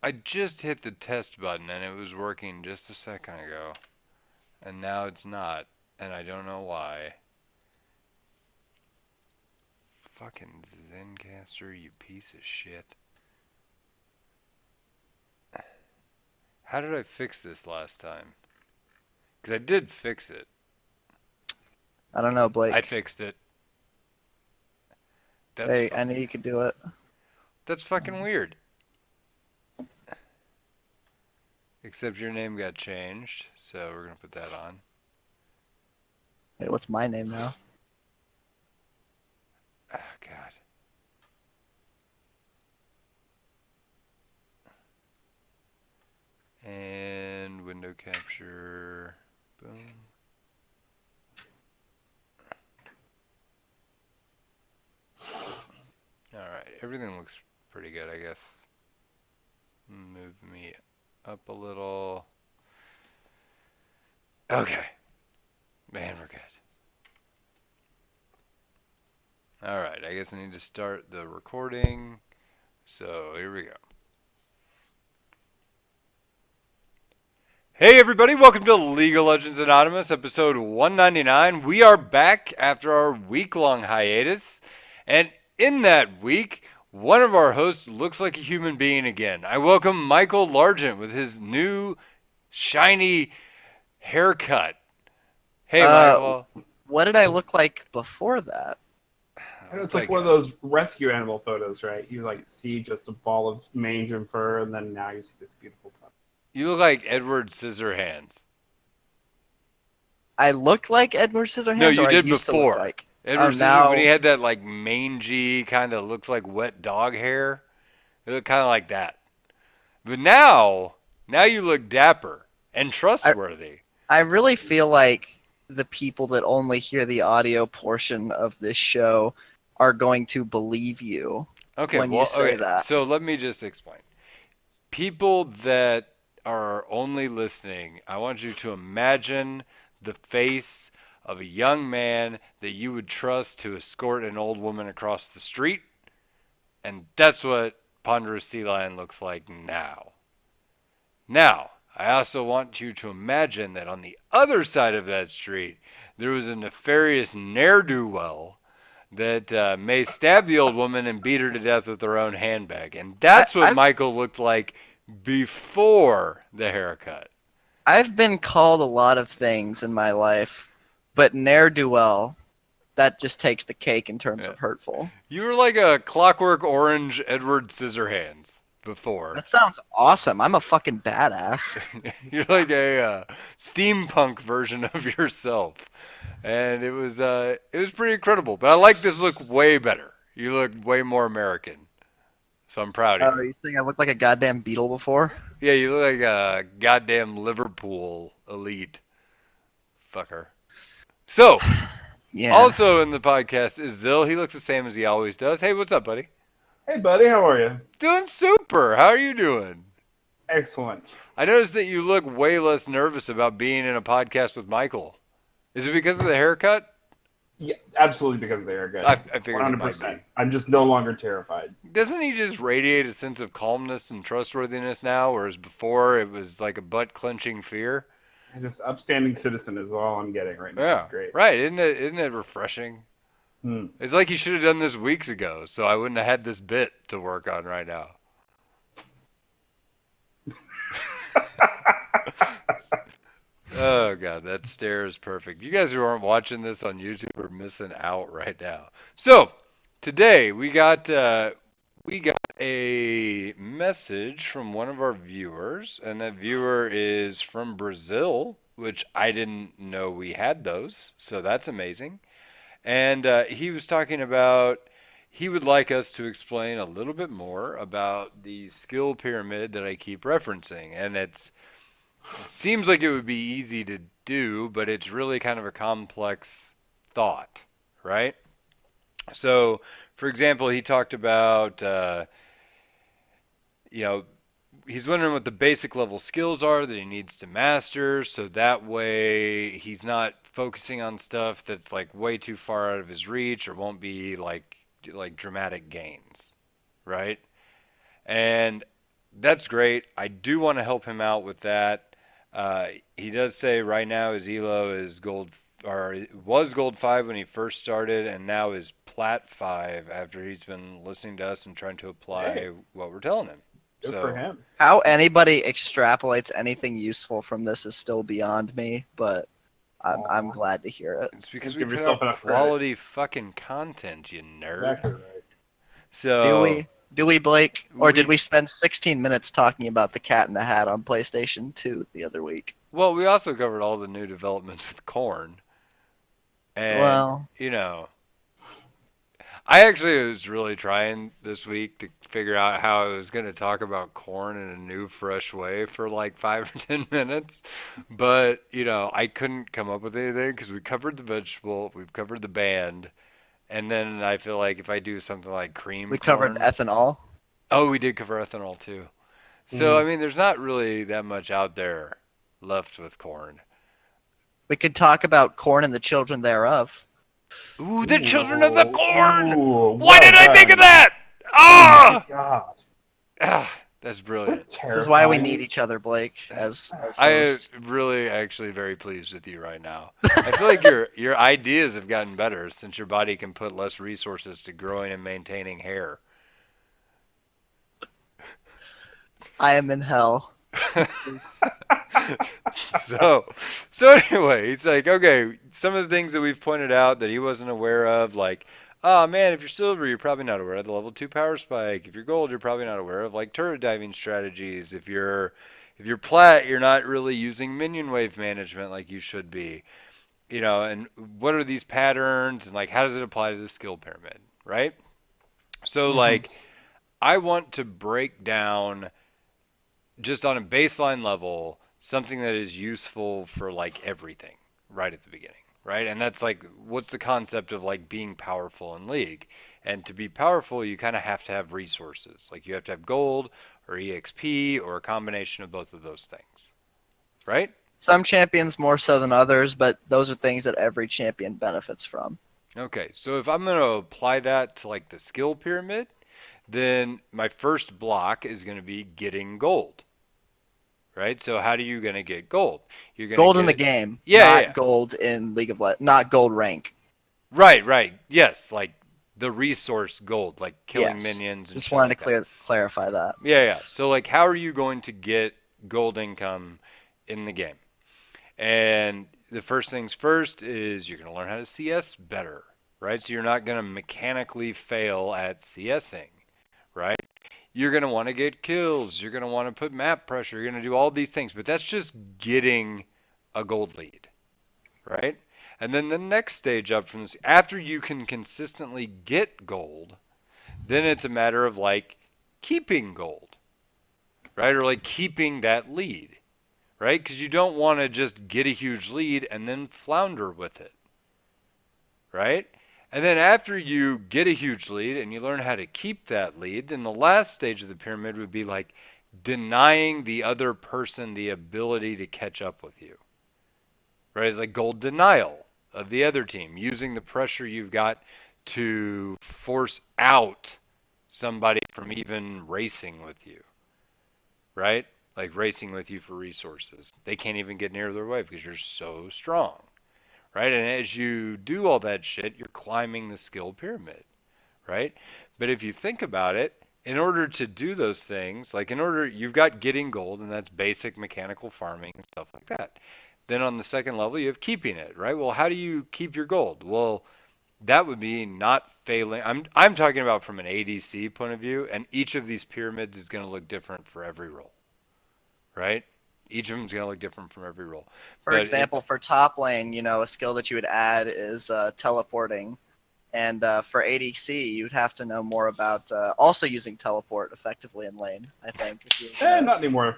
I just hit the test button and it was working just a second ago. And now it's not. And I don't know why. Fucking Zencaster, you piece of shit. How did I fix this last time? Because I did fix it. I don't know, I Blake. fixed it. That's Hey, fu- I knew you could do it. that's fucking weird. Except your name got changed, so we're gonna put that on. Hey, what's my name now? Oh god. And window capture. Boom. Alright, everything looks pretty good, I guess. Move me up a little. Okay. Man, we're good. Alright, I guess I need to start the recording. So, here we go. Hey everybody, welcome to League of Legends Anonymous, episode 199. We are back after our week-long hiatus, and in that week, one of our hosts looks like a human being again. I welcome Michael Largent with his new, shiny haircut. Hey Uh, Michael. what did I look like before that? I And look it's like like one of a, those rescue animal photos, right? You like see just a ball of mange and fur, and then now you see this beautiful pup. you look like Edward Scissorhands. I looked like Edward No, Scissorhands, you or I did used to look before. like. Oh, Edward Scissorhands, when he now had that like mangy, kind of looks like wet dog hair. It looked kind of like that. But now you look dapper and I trustworthy. I really feel like the people that only hear the audio portion of this show are going to believe you Okay, when you well, say okay. that. So let me just explain. People that are only listening, I want you to imagine the face of a young man that you would trust to escort an old woman across the street, and that's what Ponderous Sea Lion looks like now. Now, I also want you to imagine that on the other side of that street, there was a nefarious ne'er do well that may stab the old woman and beat her to death with her own handbag. And I, that's what I've Michael looked like before the haircut. I've been called a lot of things in my life, but ne'er do well, that just takes the cake in terms Yeah. of hurtful. You were like a clockwork orange Edward Scissorhands before. That sounds awesome. I'm a fucking badass. You're like a steampunk version of yourself, and it was pretty incredible. But I like this look way better. You look way more American, so I'm proud of Oh, you. you think I looked like a goddamn beetle before? Yeah, you look like a goddamn Liverpool elite fucker. So, Yeah. also in the podcast is Zill. He looks the same as he always does. Hey, what's up, buddy? Hey, buddy, how are you? Doing super. How are you doing? Excellent. I noticed that you look way less nervous about being in a podcast with Michael. Is it because of the haircut? Yeah, absolutely because they are good. I figured it might 100%. be. I'm just no longer terrified. Doesn't he just radiate a sense of calmness and trustworthiness now, whereas before it was like a butt clenching fear? I'm just upstanding citizen is all I'm getting right now. It's Yeah, great. right. Isn't it refreshing? Hmm. It's like you should have done this weeks ago, so I wouldn't have had this bit to work on right now. Oh god, that stare is perfect. You guys who aren't watching this on YouTube are missing out right now. So today we got a message from one of our viewers, and that viewer is from Brazil, which I didn't know we had those. So that's amazing. And he was talking about he would like us to explain a little bit more about the skill pyramid that I keep referencing, and it seems like it would be easy to do, but it's really kind of a complex thought, right? So, for example, he talked about, you know, he's wondering what the basic level skills are that he needs to master, so that way he's not focusing on stuff that's like way too far out of his reach or won't be like dramatic gains, right? And that's great. I do want to help him out with that. He does say right now his elo is gold, or it was gold 5 when he first started, and now is plat 5 after he's been listening to us and trying to apply Hey. what we're telling him. Good So for him. How anybody extrapolates anything useful from this is still beyond me, but I'm Aw. glad to hear it. it's because Just we give put yourself out enough credit. quality fucking content, you nerd. Exactly right. So Do we? Do we, Blake? Or did We- we spend 16 minutes talking about the Cat in the Hat on PlayStation 2 the other week? Well, we also covered all the new developments with corn, and Well, you know, I actually was really trying this week to figure out how I was going to talk about corn in a new, fresh way for like 5 or 10 minutes, but I couldn't come up with anything because we covered the vegetable, we've covered the band, and then I feel like if I do something like cream we covered corn, ethanol. oh, we did cover ethanol too. So I Mhm. mean, there's not really that much out there left with corn. We could talk about corn and the children thereof. Ooh, the children of the corn! Ooh, Why did well I think of done. that? Oh my Ah! God. That's What brilliant. This terrifying. is why we need each other, Blake, as I am hosts. really actually very pleased with you right now. I feel like your ideas have gotten better since your body can put less resources to growing and maintaining hair. I am in hell. so so anyway, it's like okay, some of the things that we've pointed out that he wasn't aware of, like, oh man, if you're silver, you're probably not aware of the level 2 power spike. If you're gold, you're probably not aware of like turret diving strategies. If you're plat, you're not really using minion wave management like you should be. And what are these patterns and like how does it apply to the skill pyramid, right? So Mhm. like I want to break down just on a baseline level something that is useful for like everything right at the beginning, right? And that's like what's the concept of like being powerful in league. And to be powerful you kind of have to have resources, like you have to have gold or exp or a combination of both of those things, right? Some champions more so than others, but those are things that every champion benefits from. Okay, so if I'm going to apply that to like the skill pyramid, then my first block is going to be getting gold, right? So how are you going to get gold? You're going to Gold in get the it. game, Yeah, yeah, not yeah. gold in League of Legends, not gold rank. Right, right. Yes, like the resource gold, like killing Yes. minions and Just shit wanted like to that. clarify that. Yeah, yeah. So like how are you going to get gold income in the game? And the first things first is you're going to learn how to CS better, right? So you're not going to mechanically fail at CSing, right? You're going to want to get kills. You're going to want to put map pressure. You're going to do all these things, but that's just getting a gold lead, right? And then the next stage up from this, after you can consistently get gold, then it's a matter of like keeping gold, right? Or like keeping that lead, right? Because you don't want to just get a huge lead and then flounder with it, right? And then after you get a huge lead and you learn how to keep that lead, then the last stage of the pyramid would be like denying the other person the ability to catch up with you, right? It's like gold denial of the other team, using the pressure you've got to force out somebody from even racing with you, right? Like racing with you for resources. They can't even get near their wave because you're so strong, right? And as you do all that shit, you're climbing the skill pyramid, right? But if you think about it, in order to do those things, like you've got getting gold, and that's basic mechanical farming and stuff like that. Then on the second level, you have keeping it, right? Well, how do you keep your gold? Well, that would be not failing. I'm talking about from an ADC point of view, and each of these pyramids is going to look different for every role, right? Each of them is going to look different from every role. For example, for top lane, a skill that you would add is teleporting. And for ADC, you'd have to know more about also using teleport effectively in lane, I think. If you, Not anymore.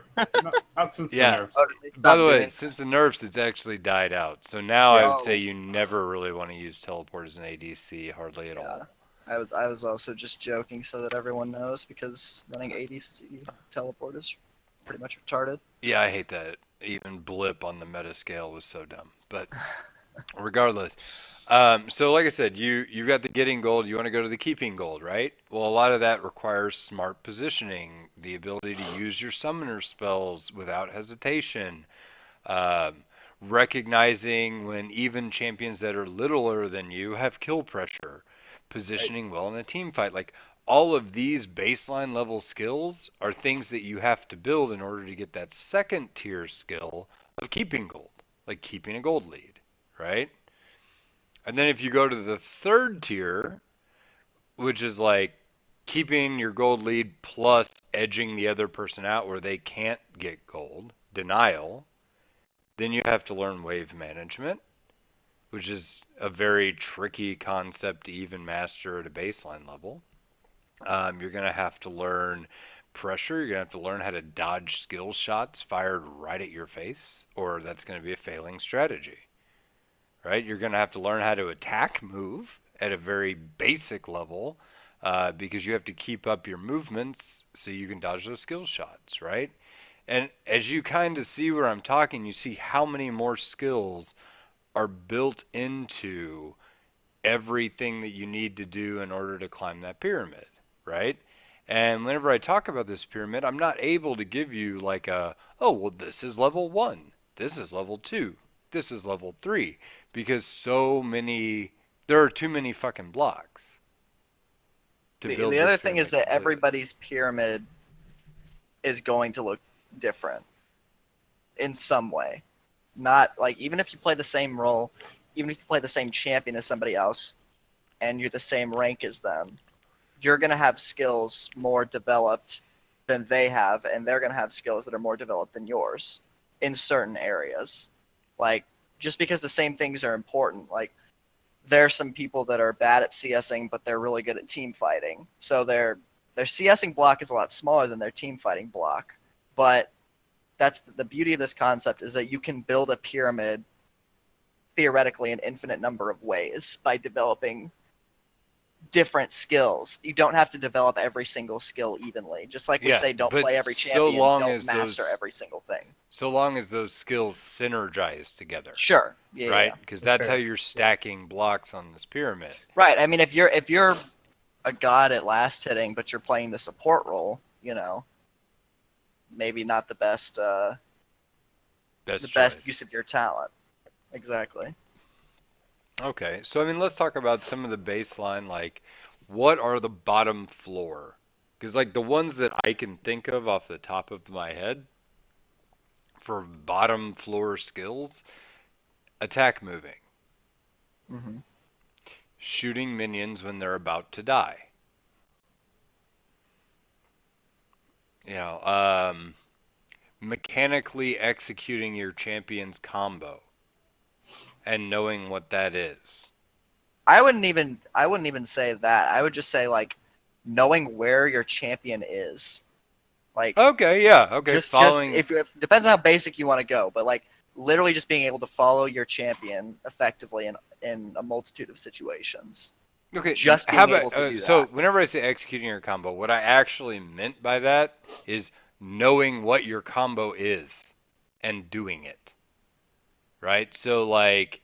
Not since Yeah. the nerfs. By the way, since the nerfs, it's actually died out. So now I would say Oh. you never really want to use teleport as an ADC, hardly at all. I was also just joking so that everyone knows, because running ADC teleport is pretty much retarded. Yeah, I hate that. Even blip on the meta scale was so dumb. But Regardless. So like I said, you've got the getting gold. You want to go to the keeping gold, right? Well, a lot of that requires smart positioning, the ability to use your summoner spells without hesitation, um, recognizing when even champions that are littler than you have kill pressure, Right. positioning well in a team fight. Like all of these baseline level skills are things that you have to build in order to get that second tier skill of keeping gold, like keeping a gold lead, right? And then if you go to the third tier, which is like keeping your gold lead plus edging the other person out where they can't get gold, denial, then you have to learn wave management, which is a very tricky concept to even master at a baseline level. You're going to have to learn pressure. You're going to have to learn how to dodge skill shots fired right at your face, or that's going to be a failing strategy, right? You're going to have to learn how to attack move at a very basic level because you have to keep up your movements so you can dodge those skill shots, right? And as you kind of see where I'm talking, you see how many more skills are built into everything that you need to do in order to climb that pyramid, right? And whenever I talk about this pyramid, I'm not able to give you like oh, well, this is level one, this is level two, this is level three, because there are too many fucking blocks to The build other this thing is pyramid that completely. everybody's pyramid is going to look different in some way. Not like even if you play the same role, even if you play the same champion as somebody else, and you're the same rank as them, you're gonna have skills more developed than they have, and they're gonna have skills that are more developed than yours in certain areas. Like just because the same things are important, like there are some people that are bad at CSing, but they're really good at team fighting. So their CSing block is a lot smaller than their team fighting block. But that's the beauty of this concept is that you can build a pyramid theoretically an infinite number of ways by developing different skills. You don't have to develop every single skill evenly. Just like we Yeah, say, don't but play every champion, don't master every single thing. so long as those skills synergize together, Sure. Yeah, yeah, yeah. right? Because that's how Okay. you're Yeah. stacking blocks on this pyramid. Right. I mean, if you're a god at last hitting, but you're playing the support role, maybe not the Best best use choice. of your talent. Exactly. Okay, so I mean, let's talk about some of the baseline, like what are the bottom floor? Because like the ones that I can think of off the top of my head for bottom floor skills, attack moving, Hmm. shooting minions when they're about to die. You know, mechanically executing your champion's combo and knowing what that is. I wouldn't even say that. I would just say like knowing where your champion is. Like Okay, yeah, okay, just following. if depends on how basic you want to go, but like literally just being able to follow your champion effectively in a multitude of situations. Okay, Just how being about able to do so that. whenever I say executing your combo, what I actually meant by that is knowing what your combo is and doing it, right? So like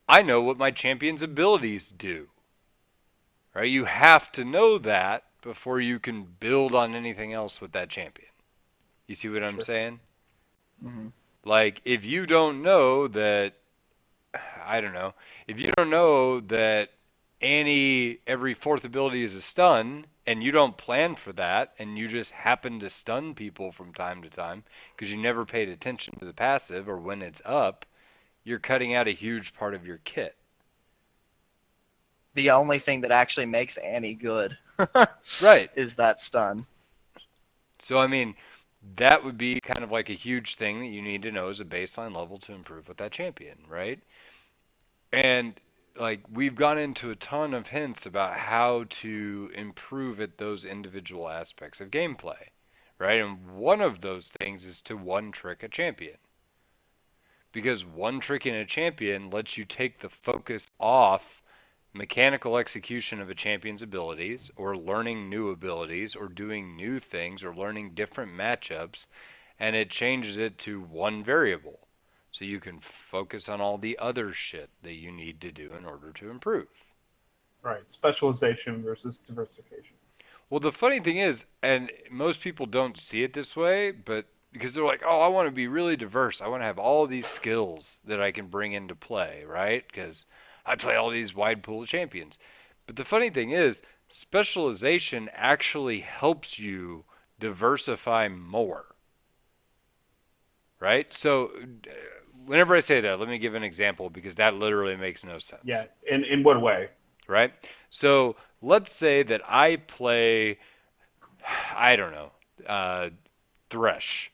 I know what my champion's abilities do, right? You have to know that before you can build on anything else with that champion. You see what I'm Sure. saying? Hmm. Like if you don't know that I don't know. If you don't know that every fourth ability is a stun, and you don't plan for that, and you just happen to stun people from time to time because you never paid attention to the passive or when it's up, you're cutting out a huge part of your kit. The only thing that actually makes Annie good Right. is that stun. So, I mean, that would be kind of like a huge thing that you need to know as a baseline level to improve with that champion, right? And like we've gone into a ton of hints about how to improve at those individual aspects of gameplay, right? And one of those things is to one trick a champion. Because one tricking a champion lets you take the focus off mechanical execution of a champion's abilities or learning new abilities or doing new things or learning different matchups and it changes it to one variable. so you can focus on all the other shit that you need to do in order to improve. Right. Specialization versus diversification. Well, the funny thing is, and most people don't see it this way, but because they're like, oh, I want to be really diverse. I want to have all these skills that I can bring into play, right? Because I play all these wide pool of champions. But the funny thing is, specialization actually helps you diversify more, right? So, whenever I say that, let me give an example because that literally makes no sense. Yeah. In what way? Right? So, let's say that I play, I don't know, Thresh,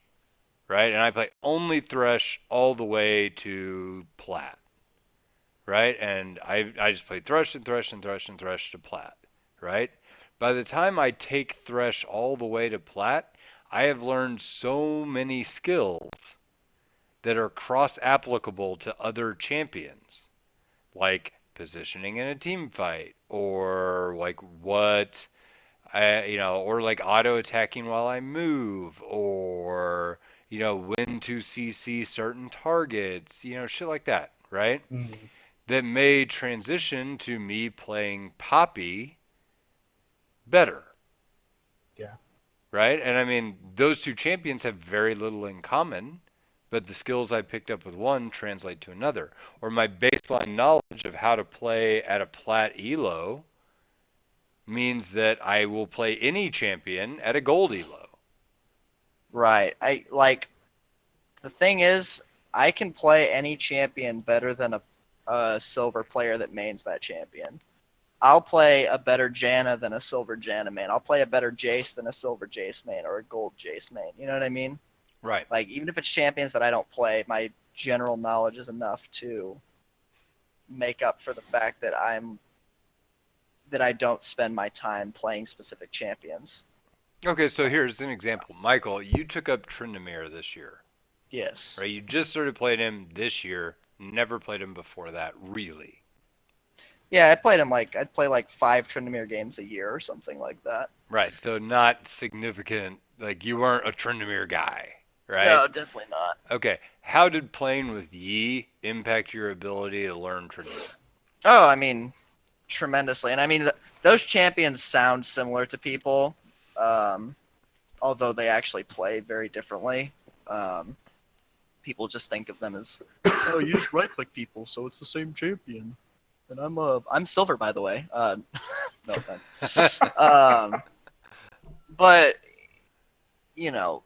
right? And I play only Thresh all the way to Plat, right? And I just play Thresh and Thresh and Thresh and Thresh to Plat, right? By the time I take Thresh all the way to Plat, I have learned so many skills that are cross applicable to other champions, like positioning in a team fight, or like what or like auto attacking while I move, or when to CC certain targets, shit like that, right? Mm. That may transition to me playing Poppy better, Yeah. right? And I mean, those two champions have very little in common, but the skills I picked up with one translate to another. Or my baseline knowledge of how to play at a plat elo means that I will play any champion at a gold elo. Right. The thing is, I can play any champion better than a silver player that mains that champion. I'll play a better Janna than a silver Janna main. I'll play a better Jace than a silver Jace main or a gold Jace main. You know what I mean? Right. Like, even if it's champions that I don't play, my general knowledge is enough to make up for the fact that I don't spend my time playing specific champions. Okay, so here's an example. Michael, you took up Tryndamere this year, Yes. right? You just started playing him this year, never played him before that, really. Yeah, I'd play like 5 Tryndamere games a year or something like that. Right, so not significant, like you weren't a Tryndamere guy, right? No, definitely not. Okay, how did playing with Yi impact your ability to learn Tryndamere? Oh, I mean, tremendously. And I mean, those champions sound similar to people, um, although they actually play very differently. People just think of them as, oh, you just right click people, so it's the same champion. And I'm silver, by the way. No offense. But you know,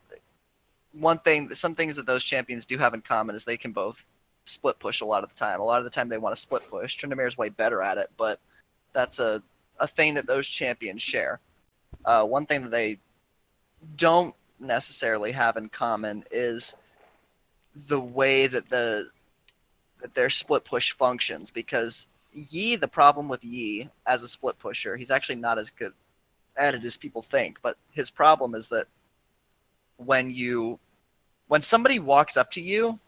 some things that those champions do have in common is they can both split push a lot of the time. A lot of the time they want to split push. Tryndamere's way better at it, but that's a thing that those champions share. One thing that they don't necessarily have in common is the way that their split push functions, because the problem with Yi as a split pusher, he's actually not as good at it as people think, but his problem is that when somebody walks up to you,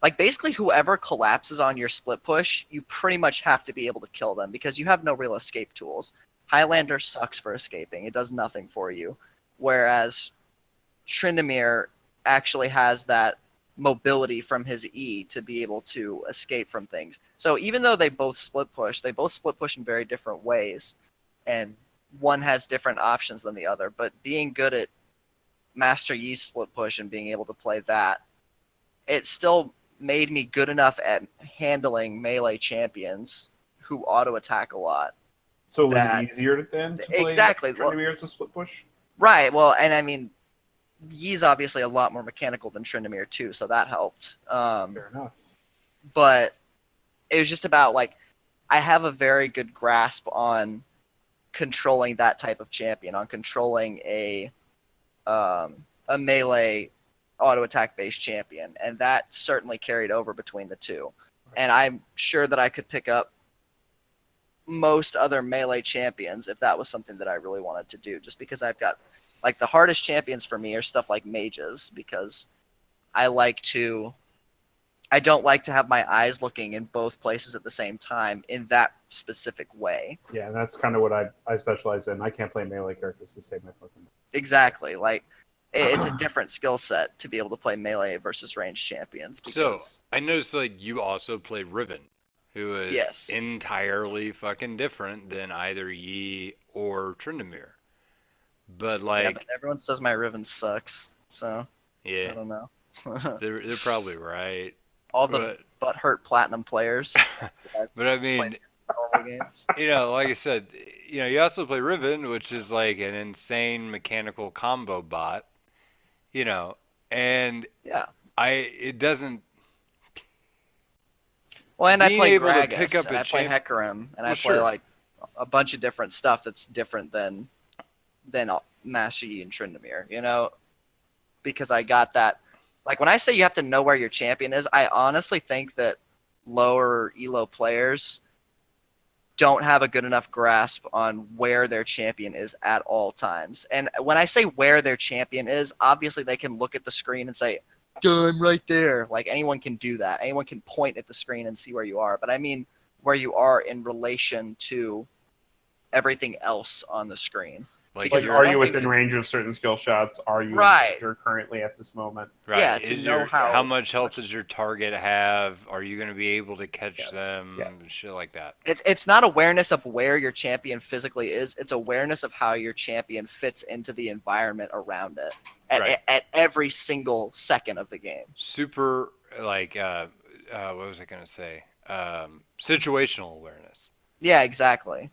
like basically whoever collapses on your split push, you pretty much have to be able to kill them because you have no real escape tools. Highlander sucks for escaping. It does nothing for you. Whereas Tryndamere actually has that mobility from his E to be able to escape from things. So even though they both split push in very different ways, and one has different options than the other. But being good at Master Yi's split push and being able to play that, it still made me good enough at handling melee champions who auto attack a lot. So was it easier then to play exactly Tryndamere as a split push? Right. Well, and I mean, Yi's obviously a lot more mechanical than Tryndamere too, so that helped. Fair enough. But it was just about like I have a very good grasp on controlling that type of champion, on controlling a melee auto attack based champion, and that certainly carried over between the two. And I'm sure that I could pick up most other melee champions if that was something that I really wanted to do, just because I've got like the hardest champions for me are stuff like mages, because I don't like to have my eyes looking in both places at the same time in that specific way. Yeah, and that's kind of what I specialize in. I can't play melee characters to save my fucking. Exactly. Like it's a different skill set to be able to play melee versus ranged champions So because I noticed like you also play Riven, who is yes, entirely fucking different than either Yi or Tryndamere. But yeah, but like, everyone says my Riven sucks, so I yeah, don't know. they're probably right. All the But butthurt platinum players that I've but I played mean, against in normal games. like I said, you also play Riven, which is like an insane mechanical combo bot. You know, and Yeah. it doesn't Well, and I being play able to pick Gragas, up and a I play champ. Hecarim, and I Well, play sure, like a bunch of different stuff that's different than Master Yi and Tryndamere. Because I got that. Like when I say you have to know where your champion is, I honestly think that lower elo players don't have a good enough grasp on where their champion is at all times. And when I say where their champion is, obviously they can look at the screen and say, "Duh, I'm right there." Like anyone can do that. Anyone can point at the screen and see where you are. But I mean where you are in relation to everything else on the screen. like Because Like, it's are you're you one thing within to range of certain skill shots? Are you in right, danger currently at this moment? right. yeah, to Is know your how how much health much. does your target have? Are you going to be able to catch Yes. them? Yes. Shit like that. It's not awareness of where your champion physically is. It's awareness of how your champion fits into the environment around it Right. at every single second of the game. Super like what was I going to say? Situational awareness. Yeah, exactly.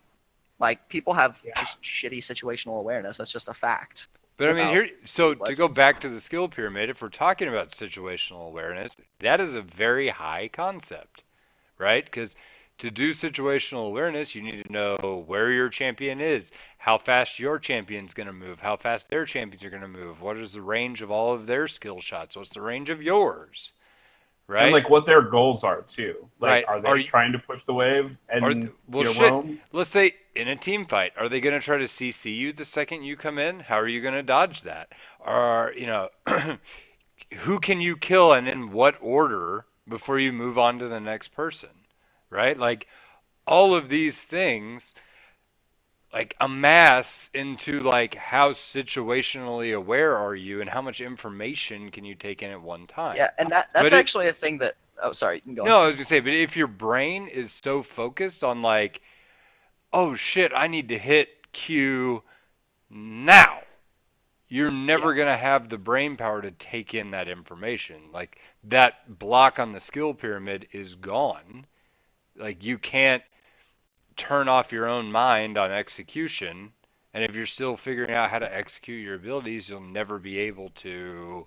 Like people have Yeah. just shitty situational awareness. That's just a fact. But I mean, It's here, so League of to go Legends. back to the skill pyramid, if we're talking about situational awareness, that is a very high concept, right? Because to do situational awareness, you need to know where your champion is, how fast your champion's going to move, how fast their champions are going to move, what is the range of all of their skill shots, what's the range of yours, And right? like what their goals are too. Like, Right. are they trying to push the wave and Well, shit. roam? Let's say in a team fight, are they going to try to CC you the second you come in? How are you going to dodge that? Or who can you kill and in what order before you move on to the next person, right? Like all of these things like amass into like how situationally aware are you and how much information can you take in at one time. Yeah, and that's But it actually a thing that. Oh, sorry. You can go on. no, I was gonna say, but if your brain is so focused on like, oh shit, I need to hit Q now, you're Yeah. never going to have the brain power to take in that information. Like that block on the skill pyramid is gone. Like you can't turn off your own mind on execution. And if you're still figuring out how to execute your abilities, you'll never be able to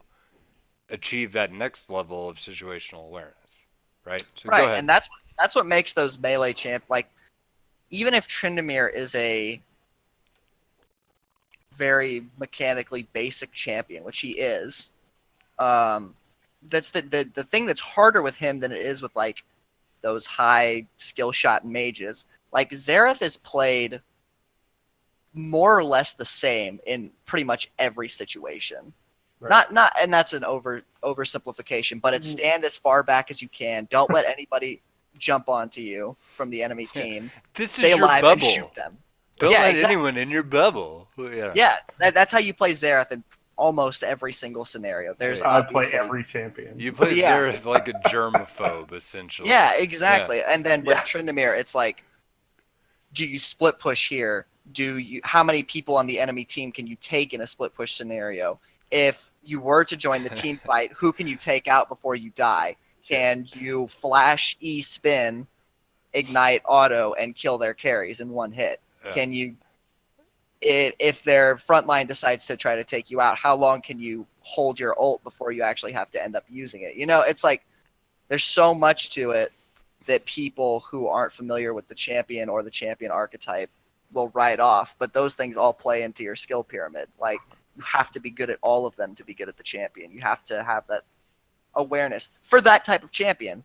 achieve that next level of situational awareness. Right? So go Right, ahead. and that's what makes those melee champ like. Even if Tryndamere is a very mechanically basic champion, which he is, that's the thing that's harder with him than it is with like those high skill shot mages. Like Xerath is played more or less the same in pretty much every situation. Right. Not and that's an oversimplification, but it's stand as far back as you can. Don't let anybody jump onto you from the enemy team. This Stay is your alive and shoot bubble. them. Don't Yeah, let exactly. anyone in your bubble. Yeah. Yeah, that's how you play Xerath in almost every single scenario. There's I play obviously every champion. You play yeah, Xerath like a germaphobe, essentially. yeah, Yeah. exactly. And then with Yeah. Tryndamere, it's like, do you split push here? Do you? How many people on the enemy team can you take in a split push scenario? If you were to join the team fight, who can you take out before you die? Can you flash E spin, ignite auto, and kill their carries in one hit? Yeah. Can you if their front line decides to try to take you out, how long can you hold your ult before you actually have to end up using it? It's like there's so much to it that people who aren't familiar with the champion or the champion archetype will write off, but those things all play into your skill pyramid. Like you have to be good at all of them to be good at the champion. You have to have that awareness for that type of champion.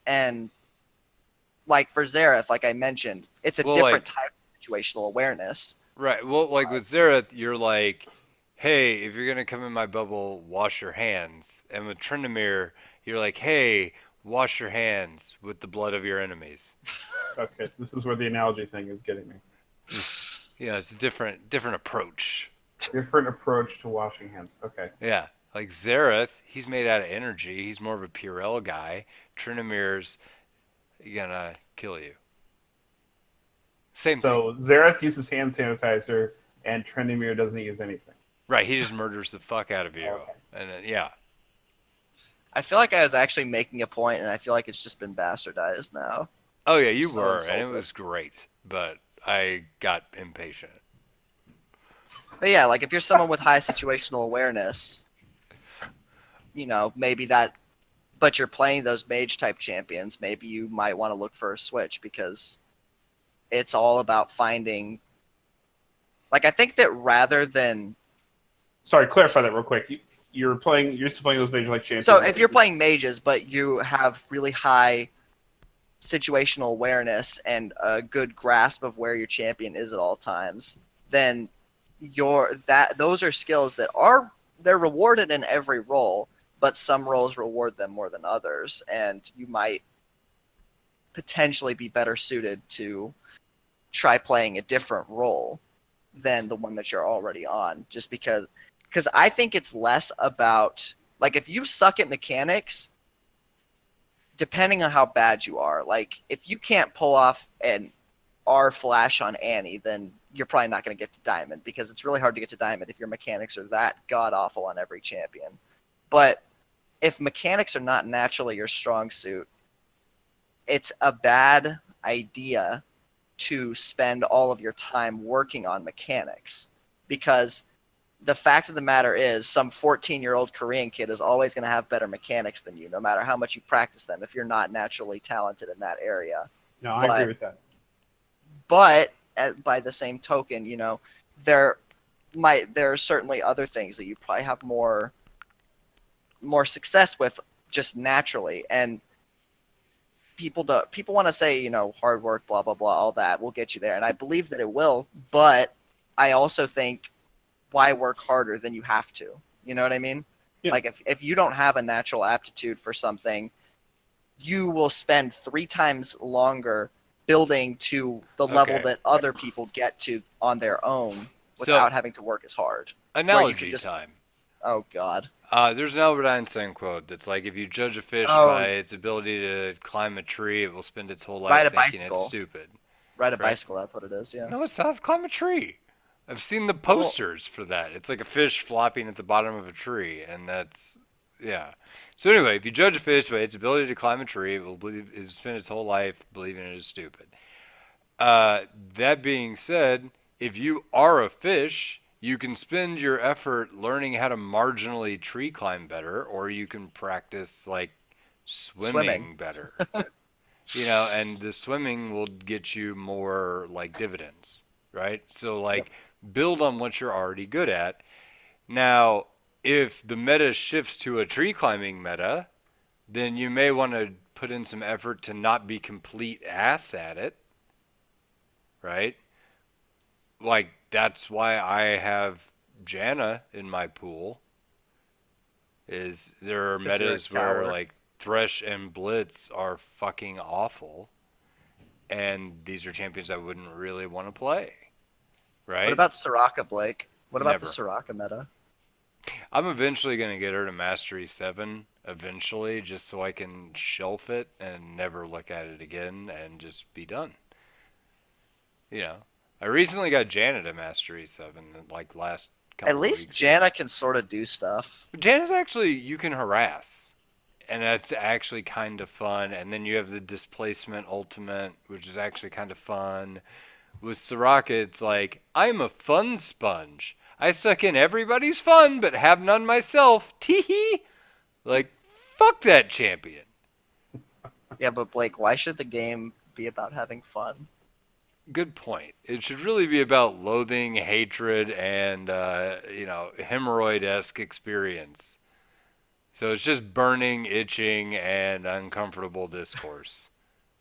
And like for Xerath, like I mentioned, it's a Well, different like, type of situational awareness. right. Well, like with Xerath, you're like, hey, if you're going to come in my bubble, wash your hands. And with Tryndamere, you're like, hey, wash your hands with the blood of your enemies. Okay, this is where the analogy thing is getting me. It's a different approach Different approach to washing hands. Okay. Yeah, like Zareth, he's made out of energy. He's more of a Purell guy. Trinimir's gonna kill you. Same thing. So Zareth uses hand sanitizer, and Trendemir doesn't use anything. Right, he just murders the fuck out of you. Okay. And then, yeah. I feel like I was actually making a point, and I feel like it's just been bastardized now. Oh yeah, you So were, and it insulted. was great. But I got impatient. But yeah, like if you're someone with high situational awareness, maybe that. But you're playing those mage type champions. Maybe you might want to look for a switch because it's all about finding. Like I think that rather than Sorry, clarify that real quick. You're still playing those major like champions. so if you're playing mages, but you have really high situational awareness and a good grasp of where your champion is at all times, then those are skills that they're rewarded in every role, but some roles reward them more than others, and you might potentially be better suited to try playing a different role than the one that you're already on, just because I think it's less about like if you suck at mechanics, depending on how bad you are, like if you can't pull off an R flash on Annie, then you're probably not going to get to Diamond because it's really hard to get to Diamond if your mechanics are that god awful on every champion. But if mechanics are not naturally your strong suit, it's a bad idea to spend all of your time working on mechanics because the fact of the matter is some 14-year-old Korean kid is always going to have better mechanics than you, no matter how much you practice them if you're not naturally talented in that area. No, I agree with that. But by the same token, there are certainly other things that you probably have more success with just naturally. And people want to say, hard work, blah blah blah, all that will get you there, and I believe that it will. But I also think why work harder than you have to? You know what I mean? Yeah. Like if you don't have a natural aptitude for something, you will spend 3 times longer building to the level Okay. that other people get to on their own without having to work as hard. Analogy time. Oh God. There's an Albert Einstein quote that's like, if you judge a fish Oh. by its ability to climb a tree, it will spend its whole Ride life a thinking bicycle. it's stupid. Ride a Right. bicycle, that's what it is, yeah. No, it's not. It's climb a tree. I've seen the posters for that. It's like a fish flopping at the bottom of a tree, and that's, yeah. So anyway, if you judge a fish by its ability to climb a tree, it will spend its whole life believing it is stupid. That being said, if you are a fish, you can spend your effort learning how to marginally tree climb better, or you can practice like swimming. better. And the swimming will get you more like dividends, right? So like build on what you're already good at. Now, if the meta shifts to a tree climbing meta, then you may want to put in some effort to not be complete ass at it, right? Like that's why I have Janna in my pool. Is there are 'Cause you're a metas where coward. like Thresh and Blitz are fucking awful, and these are champions I wouldn't really want to play, right? What about Soraka, Blake? What about Never. the Soraka meta? I'm eventually gonna get her to Mastery 7 eventually, just so I can shelf it and never look at it again and just be done. I recently got Janet to Mastery 7, like last couple At of least weeks. Janna can sort of do stuff. Janet's actually, you can harass, and that's actually kind of fun. And then you have the displacement ultimate, which is actually kind of fun. With Soraka, it's like, I'm a fun sponge. I suck in everybody's fun, but have none myself. Teehee. Like, fuck that champion. Yeah, but Blake, why should the game be about having fun? Good point. It should really be about loathing, hatred, and hemorrhoid-esque experience. So it's just burning, itching, and uncomfortable discourse.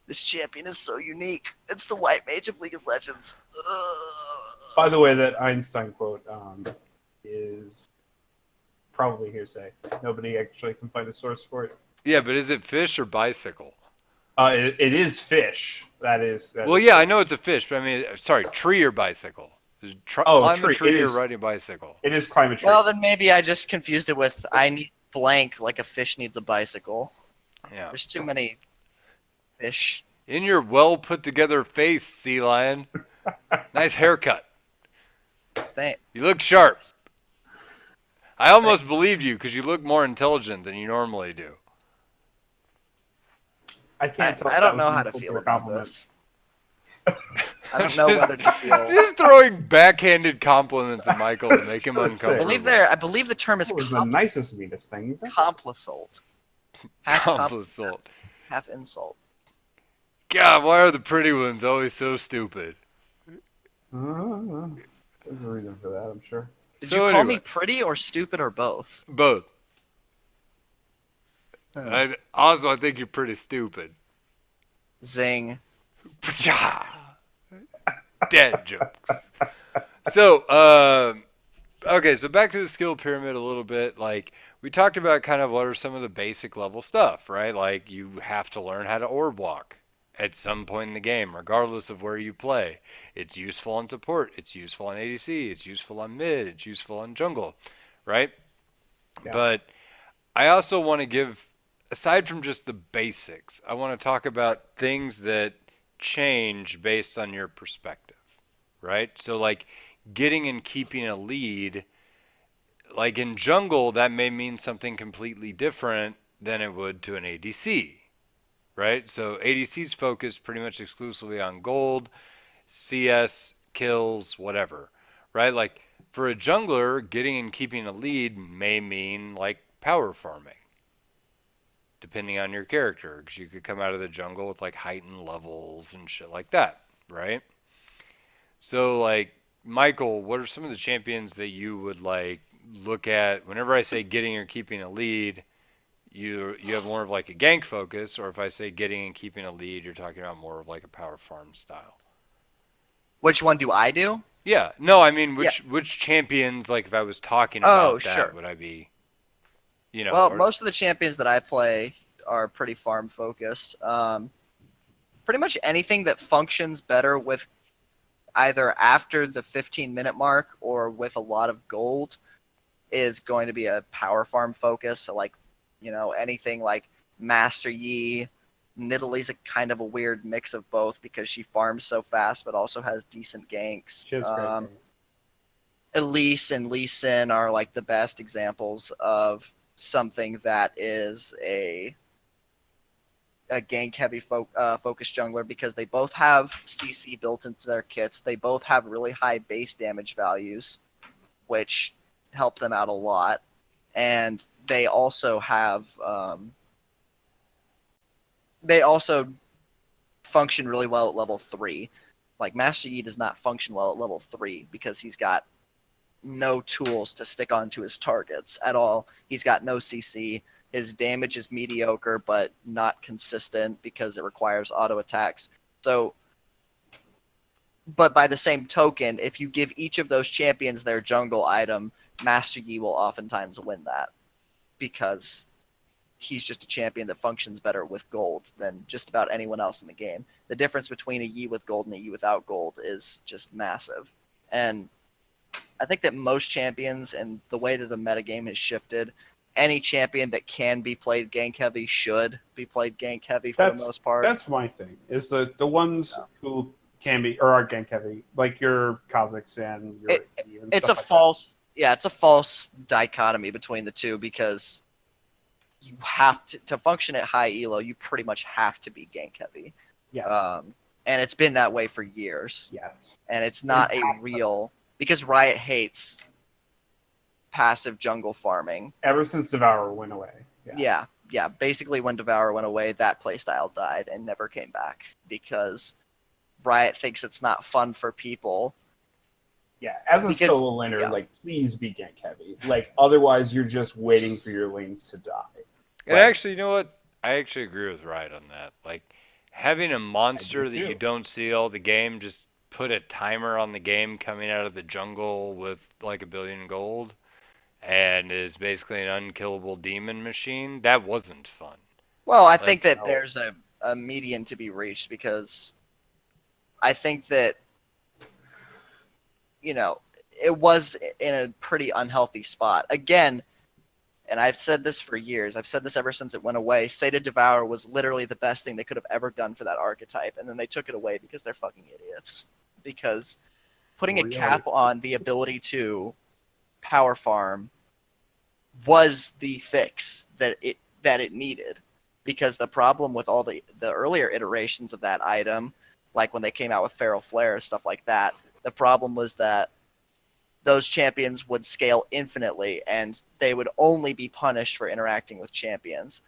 This champion is so unique. It's the white mage of League of Legends. By the way, that Einstein quote is probably hearsay. Nobody actually can find a source for it. Yeah, but is it fish or bicycle? It is fish. That is. Well, yeah, I know it's a fish, but I mean, sorry, tree or bicycle? Oh, Climb a tree. It tree or is. riding a bicycle. It is climb a tree. Well, then maybe I just confused it with I need blank like a fish needs a bicycle. Yeah. There's too many fish. In your well put together face, sea lion. Nice haircut. Thank. You look sharp. I almost believed you because you look more intelligent than you normally do. I can't tell. I if don't that know was how to an insult feel or a about compliment. this. I don't know whether to feel. Just throwing backhanded compliments at Michael to make him Let's say. uncomfortable. I believe the term is That was the nicest, meanest thing you've ever said. complisult. Half Complisult. half insult. God, why are the pretty ones always so stupid? There's a reason for that, I'm sure. Did So you call me anyway. pretty or stupid or both? Both. Huh. Also, I think you're pretty stupid. Zing. Dead jokes. So, okay, so back to the skill pyramid a little bit. Like, we talked about kind of what are some of the basic level stuff, right? Like, you have to learn how to orb walk at some point in the game, regardless of where you play. It's useful on support, it's useful on ADC, it's useful on mid, it's useful on jungle, right? Yeah. But I also want to give, aside from just the basics, I want to talk about things that change based on your perspective, right? So, like, getting and keeping a lead, like in jungle, that may mean something completely different than it would to an ADC, right? So, ADC's focused pretty much exclusively on gold, CS, kills, whatever, right? Like, for a jungler, getting and keeping a lead may mean like power farming, depending on your character, because you could come out of the jungle with like heightened levels and shit like that, right? So, like, Michael, what are some of the champions that you would like look at whenever I say getting or keeping a lead? You have more of like a gank focus, or if I say getting and keeping a lead, you're talking about more of like a power farm style. Which one do I do? Yeah, no, I mean which champions, like if I was talking Oh, about that, sure. would I be, you know, Well, or, most of the champions that I play are pretty farm focused. Pretty much anything that functions better with either after the 15-minute mark or with a lot of gold is going to be a power farm focus. So, like, anything like Master Yi. Nidalee's a kind of a weird mix of both because she farms so fast but also has decent ganks. She has great things. Elise and Lee Sin are like the best examples of something that is a gank heavy focused jungler because they both have CC built into their kits. They both have really high base damage values, which help them out a lot. And they also have they also function really well at level 3. Like Master Yi does not function well at level 3 because he's got no tools to stick onto his targets at all. He's got no CC. His damage is mediocre but not consistent because it requires auto attacks. So, but by the same token, if you give each of those champions their jungle item, Master Yi will oftentimes win that because he's just a champion that functions better with gold than just about anyone else in the game. The difference between a Yi with gold and a Yi without gold is just massive. And I think that most champions and the way that the metagame has shifted, any champion that can be played gank heavy should be played gank heavy for the most part. That's my thing. Is the ones who can be or are gank heavy, like your Kazakhs and your It's a false it's a false dichotomy between the two because you have to function at high elo, you pretty much have to be gank heavy. Yes. And it's been that way for years. Yes. And it's not a real because Riot hates passive jungle farming. Ever since Devour went away. Yeah. Basically, when Devour went away, that playstyle died and never came back because Riot thinks it's not fun for people. Yeah, as a solo laner, like, please be gank heavy. Like, otherwise you're just waiting for your lanes to die. And actually, you know what? I actually agree with Riot on that. Like, having a monster that you don't see all the game, just put a timer on the game coming out of the jungle with like 1 billion gold and is basically an unkillable demon machine, that wasn't fun. Well, I think that there's a median to be reached because I think that it was in a pretty unhealthy spot. Again, and I've said this for years. I've said this ever since it went away. Sated Devour was literally the best thing they could have ever done for that archetype, and then they took it away because they're fucking idiots. Because putting a Really? cap on the ability to power farm was the fix that it needed. Because the problem with all the earlier iterations of that item, like when they came out with Feral Flare and stuff like that, the problem was that those champions would scale infinitely and they would only be punished for interacting with champions.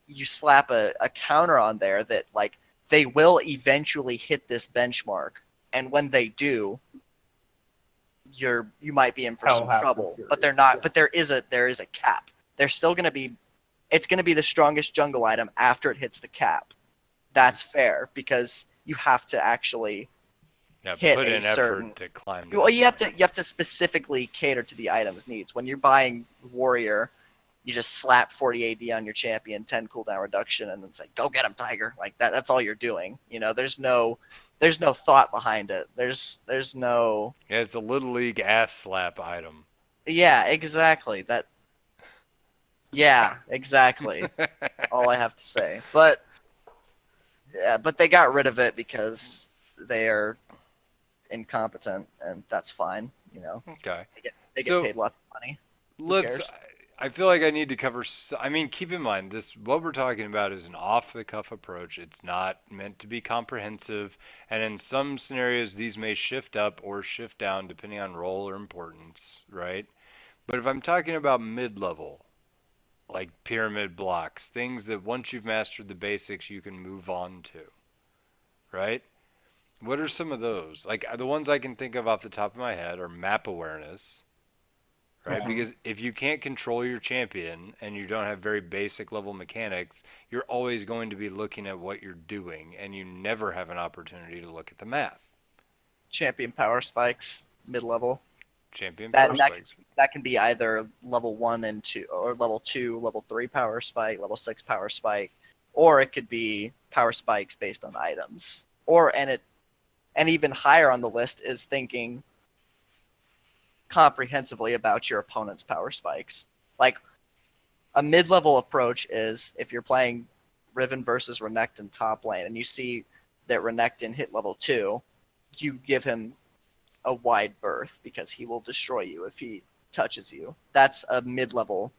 You slap a counter on there that like they will eventually hit this benchmark, and when they do, you might be in for Hell some hath no trouble. fury. But they're not. Yeah. But there is a cap. They're still going to be. It's going to be the strongest jungle item after it hits the cap. That's fair because you have to actually Yeah, hit put a in certain. effort to climb. Well, you have to specifically cater to the item's needs. When you're buying warrior, you just slap 40 AD on your champion, 10 cooldown reduction, and then say, "Go get him, Tiger!" Like that. That's all you're doing. There's no thought behind it. There's no. Yeah, it's a little league ass slap item. Yeah, exactly. That. Yeah, exactly. All I have to say. But yeah, but they got rid of it because they are incompetent, and that's fine. Okay. They get So paid lots of money. let's. cares? I feel like I need to cover. I mean, keep in mind this. What we're talking about is an off-the-cuff approach. It's not meant to be comprehensive, and in some scenarios, these may shift up or shift down depending on role or importance, right? But if I'm talking about mid-level, like pyramid blocks, things that once you've mastered the basics, you can move on to, right? What are some of those? Like the ones I can think of off the top of my head are map awareness, right? Yeah. Because if you can't control your champion and you don't have very basic level mechanics, you're always going to be looking at what you're doing and you never have an opportunity to look at the map. Champion power spikes, mid level. Champion That power that spikes. that can be either level 1 and 2, or level 2, level 3 power spike, level 6 power spike, or it could be power spikes based on items. And even higher on the list is thinking comprehensively about your opponent's power spikes. Like a mid-level approach is if you're playing Riven versus Renekton top lane and you see that Renekton hit level 2, you give him a wide berth because he will destroy you if he touches you. That's a mid-level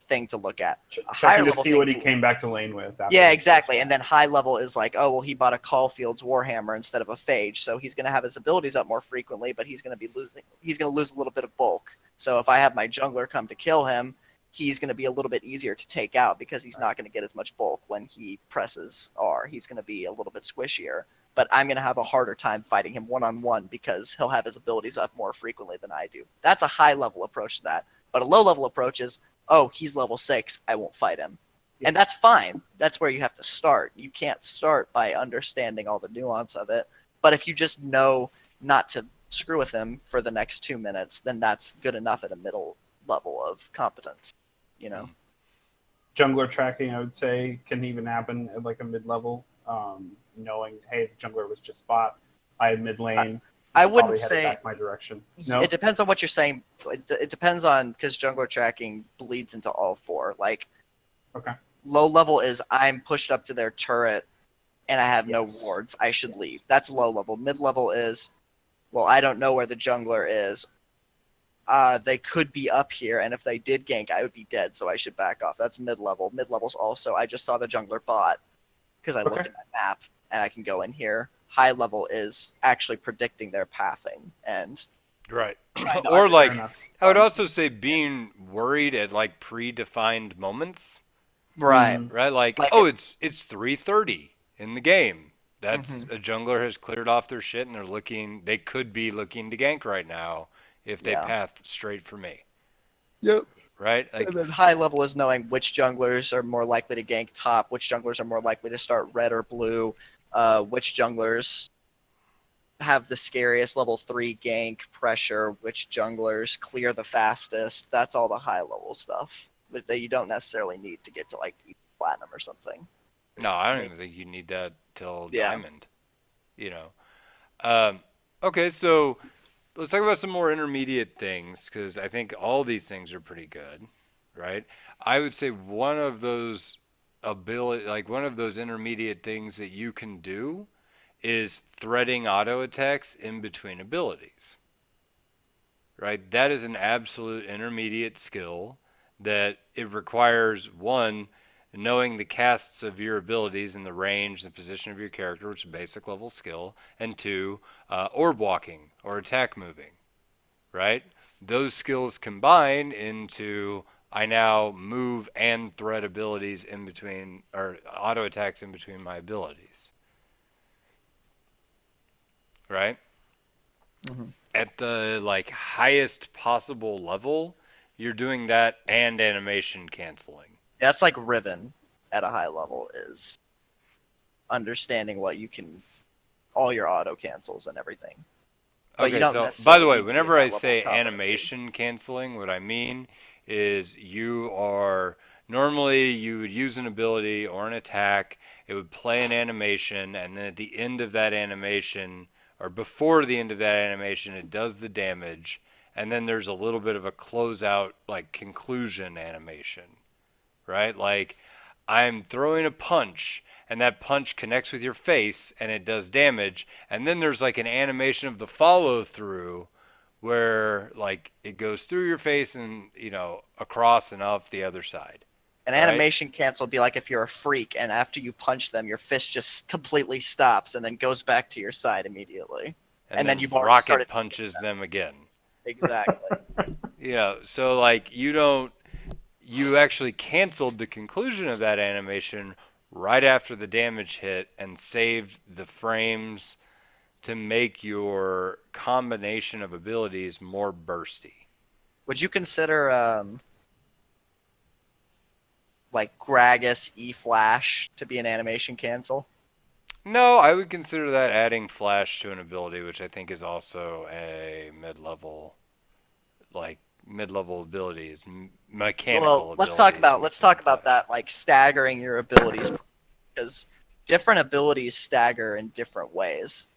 thing to look at. A higher Checking to level see thing what he came back to lane with. after Yeah, the exactly. first And then high level is like, oh well, he bought a Caulfield's Warhammer instead of a Phage, so he's going to have his abilities up more frequently, but he's going to be losing. He's going to lose a little bit of bulk. So if I have my jungler come to kill him, he's going to be a little bit easier to take out because he's not going to get as much bulk when he presses R. He's going to be a little bit squishier. But I'm going to have a harder time fighting him one-on-one because he'll have his abilities up more frequently than I do. That's a high-level approach to that. But a low-level approach is, oh, he's level 6, I won't fight him. And that's fine. That's where you have to start. You can't start by understanding all the nuance of it. But if you just know not to screw with him for the next 2 minutes, then that's good enough at a middle level of competence. jungler tracking, I would say, can even happen at like a mid-level. Knowing, hey, the jungler was just bot. I had mid lane. I wouldn't probably headed say back my direction. No, it depends on what you're saying. It depends on, because jungler tracking bleeds into all four. Like okay. low level is I'm pushed up to their turret and I have no Yes. wards. I should Yes. leave. That's low level. Mid level is, well, I don't know where the jungler is. They could be up here, and if they did gank, I would be dead, so I should back off. That's mid level. Mid level's also, I just saw the jungler bot because I looked Okay. at my map and I can go in here. High level is actually predicting their pathing and Right. trying to Or Fair like, enough. I would also say being worried at like predefined moments, right. right? Like, Like oh, it's 3:30 in the game. That's Mhm. a jungler has cleared off their shit and they could be looking to gank right now if they Yeah. path straight for me, Yep. right? Like, And then high level is knowing which junglers are more likely to gank top, which junglers are more likely to start red or blue, which junglers have the scariest level 3 gank pressure, which junglers clear the fastest. That's all the high level stuff that you don't necessarily need to get to like platinum or something. no, I don't even think you need that till Yeah. diamond, you know. Um, okay, so let's talk about some more intermediate things because I think all these things are pretty good, right? I would say one of those one of those intermediate things that you can do is threading auto attacks in between abilities, right? That is an absolute intermediate skill that it requires one, knowing the casts of your abilities and the range and position of your character, which is a basic level skill, and two, orb walking or attack moving, right? Those skills combine into I now move and thread abilities in between, or auto attacks in between my abilities, right? Hmm. At the like highest possible level, you're doing that and animation canceling. That's like Riven at a high level is understanding what you can, all your auto cancels and everything. But you Okay, don't so by the necessarily way, need to be at whenever I that level say of competency. animation canceling, what I mean is you are normally you would use an ability or an attack, it would play an animation, and then at the end of that animation, or before the end of that animation, it does the damage, and then there's a little bit of a closeout, like conclusion animation, right? Like I'm throwing a punch and that punch connects with your face and it does damage, and then there's like an animation of the follow through where like it goes through your face and across and off the other side, An right? animation cancel would be like if you're a freak and after you punch them, your fist just completely stops and then goes back to your side immediately. And And then then you've already rocket started moving punches them. them again. Exactly. So like you actually canceled the conclusion of that animation right after the damage hit and saved the frames to make your combination of abilities more bursty. Would you consider like Gragas E Flash to be an animation cancel? No, I would consider that adding flash to an ability, which I think is also a like mid-level abilities, Well, mechanical let's talk abilities about mixed in with flash. that, like staggering your abilities, because different abilities stagger in different ways,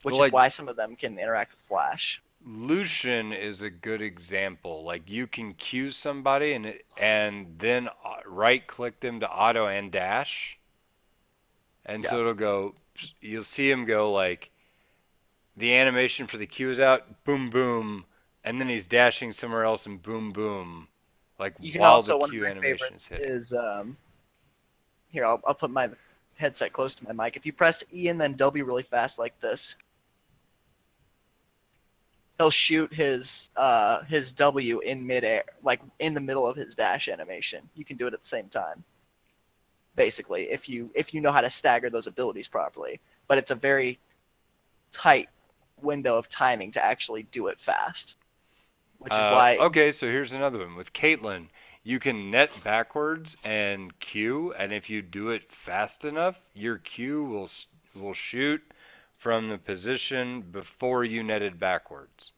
Well, which is like why some of them can interact with Flash. Lucian is a good example. Like you can cue somebody and then right click them to auto and dash, and Yeah. so it'll go. You'll see him go like the animation for the cue is out, boom boom, and then he's dashing somewhere else and boom boom, like You can while the also, one of cue my animation is favorites hitting. is here. I'll put my headset close to my mic. If you press E and then W really fast like this, he'll shoot his W in midair, like in the middle of his dash animation. You can do it at the same time, basically, if you know how to stagger those abilities properly. But it's a very tight window of timing to actually do it fast, which is why Okay, so here's another one with Caitlyn. You can net backwards and Q, and if you do it fast enough, your Q will shoot from the position before you netted backwards.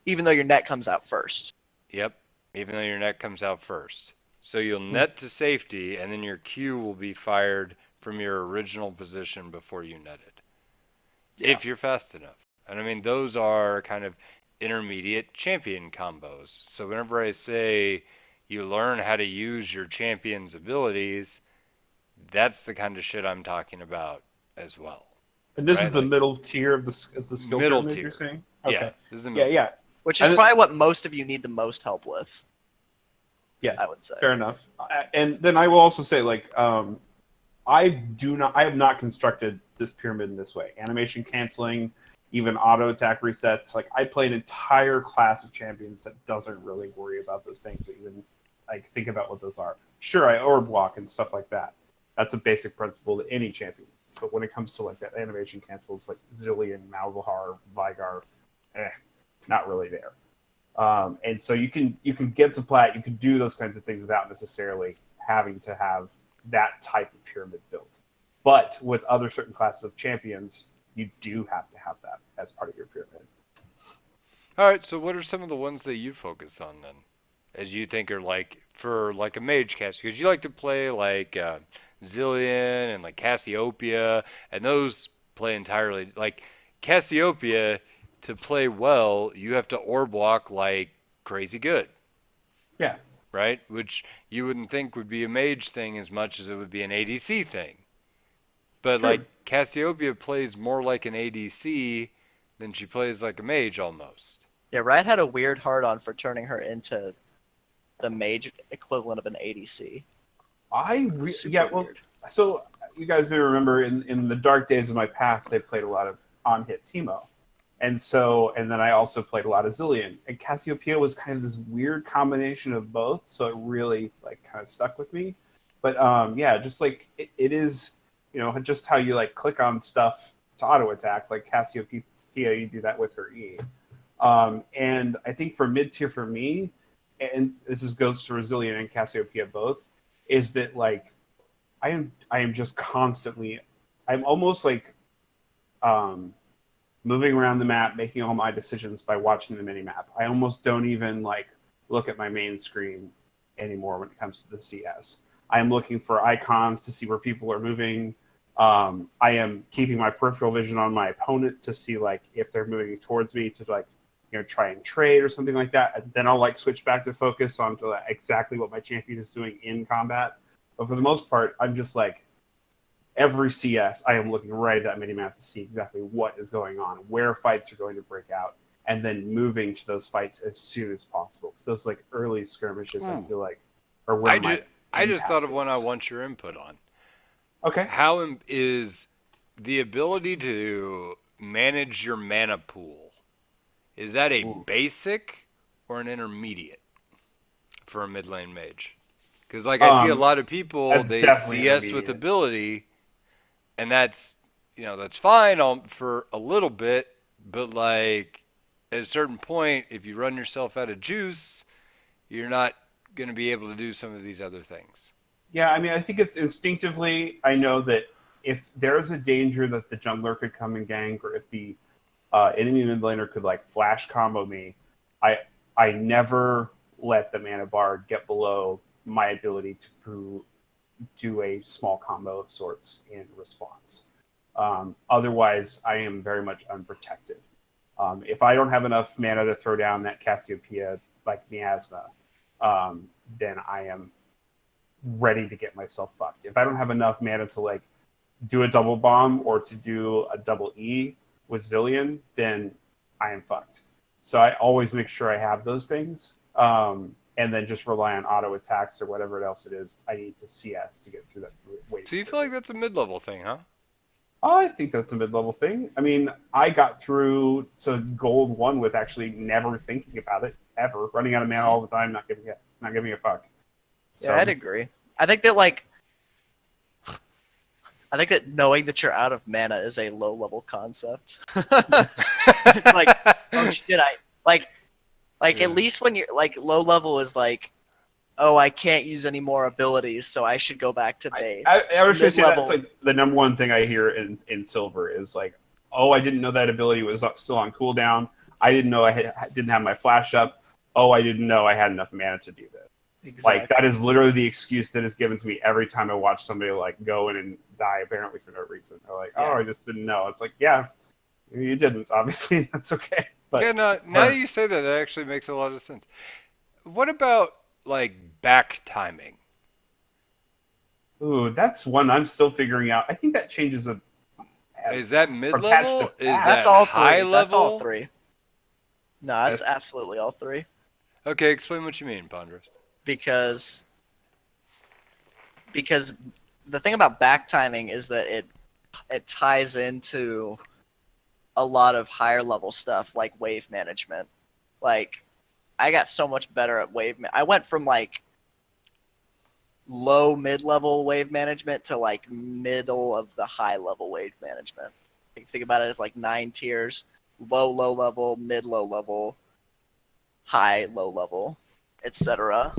even though your net comes out first. Yep, even though your net comes out first. So you'll Hmm. net to safety, and then your Q will be fired from your original position before you netted, Yeah. if you're fast enough. And I mean, those are kind of intermediate champion combos. So whenever I say you learn how to use your champion's abilities, that's the kind of shit I'm talking about as well, And this is right? the Like middle tier of the skill middle pyramid. You're tier. saying? Yeah, Okay. this is the Yeah, middle tier. yeah, Which is and probably what most of you need the most help with, yeah. I would say. Fair enough. And then I will also say, like, I have not constructed this pyramid in this way. Animation canceling, even auto attack resets. Like, I play an entire class of champions that doesn't really worry about those things or even like think about what those are. Sure, I orb walk and stuff like that. That's a basic principle to any champion. But when it comes to like that animation cancels, like Zillion, Malzahar, Vigar, not really there. And so you can get to plat, you can do those kinds of things without necessarily having to have that type of pyramid built. But with other certain classes of champions, you do have to have that as part of your pyramid. All right, so what are some of the ones that you focus on then, as you think are like for like a mage cast? Because you like to play like Zillion and like Cassiopeia, and those play entirely like Cassiopeia. to play well, you have to orb walk like crazy good, Yeah, right? Which you wouldn't think would be a mage thing as much as it would be an ADC thing. But like true. Cassiopeia plays more like an ADC than she plays like a mage almost. Yeah, Riot had a weird hard on for turning her into the mage equivalent of an ADC. Yeah, Super well, weird. so you guys may remember in the dark days of my past, I played a lot of on hit Teemo, and then I also played a lot of Zillion, and Cassiopeia was kind of this weird combination of both, so it really like kind of stuck with me. But yeah, just like it is, just how you like click on stuff to auto attack, like Cassiopeia, you do that with her E. And I think for mid tier for me, and goes to Resilient and Cassiopeia both, is that like I am just constantly, I'm almost like moving around the map, making all my decisions by watching the mini map. I almost don't even like look at my main screen anymore when it comes to the CS. I am looking for icons to see where people are moving. I am keeping my peripheral vision on my opponent to see like if they're moving towards me to like try and trade or something like that. And then I'll like switch back to focus onto like, exactly what my champion is doing in combat. But for the most part, I'm just like every CS, I am looking right at that mini map to see exactly what is going on, where fights are going to break out, and then moving to those fights as soon as possible. So those like early skirmishes, I Ooh. feel like, are where my I just thought impact of one I is. want your input on. Okay. How is the ability to manage your mana pool? Is that a Ooh. basic or an intermediate for a mid lane mage? Because like I see a Um, lot of people, that's they definitely CS with intermediate. ability, and that's fine for a little bit, but like at a certain point, if you run yourself out of juice, you're not going to be able to do some of these other things. Yeah, I mean, I think it's instinctively, I know that if there's a danger that the jungler could come and gank, or if the enemy mid laner could like flash combo me, I I never let the mana bar get below my ability to do a small combo of sorts in response. Otherwise, I am very much unprotected. If I don't have enough mana to throw down that Cassiopeia like miasma, then I am ready to get myself fucked. If I don't have enough mana to like do a double bomb or to do a double E with Zillion, then I am fucked. So I always make sure I have those things, and then just rely on auto attacks or whatever else it is I need to CS to get through that wave So you feel like quickly. that's a mid level thing, huh? I think that's a mid-level thing. I mean, I got through to gold one with actually never thinking about it ever, running out of mana all the time, not giving a fuck. Yeah, I'd So agree. I think that knowing that you're out of mana is a low level concept. It's like, oh shit, I like at Yeah. least when you're like low level is like, oh, I can't use any more abilities, so I should go back to base. I was going Mid to say that's level, like the number one thing I hear in silver is like, oh, I didn't know that ability was still on cooldown. I didn't know didn't have my flash up. Oh, I didn't know I had enough mana to do this. Like that exactly. is literally the excuse that is given to me every time I watch somebody like go in and die apparently for no reason. They're like, oh, Yeah. I just didn't know. It's like, yeah, you didn't. Obviously, that's okay. Yeah, But no, now that or, you say that, it actually makes a lot of sense. What about like back timing? ooh, that's one I'm still figuring out. I think that changes Is that mid from patch to level? Is That's patch. that all high three. That's all level? three. No, that's That's absolutely all three. Okay, explain what you mean, Pondros. Because because the thing about back timing is that it ties into a lot of higher level stuff like wave management. Like I got so much better at I went from like low mid level wave management to like middle of the high level wave management. You think about it as like 9 tiers: low level, mid low level, high low level, etc.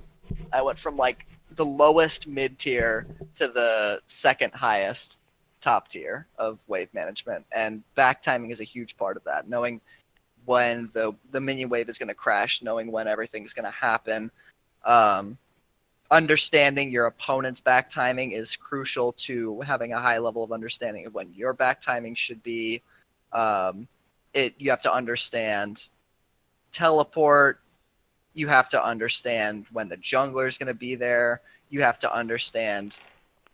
I went from like the lowest mid tier to the second highest top tier of wave management, and back timing is a huge part of that. Knowing when the minion wave is going to crash, knowing when everything's going to happen, um, understanding your opponent's back timing is crucial to having a high level of understanding of when your back timing should be, um, you have to understand teleport. You have to understand when the jungler is going to be there. You have to understand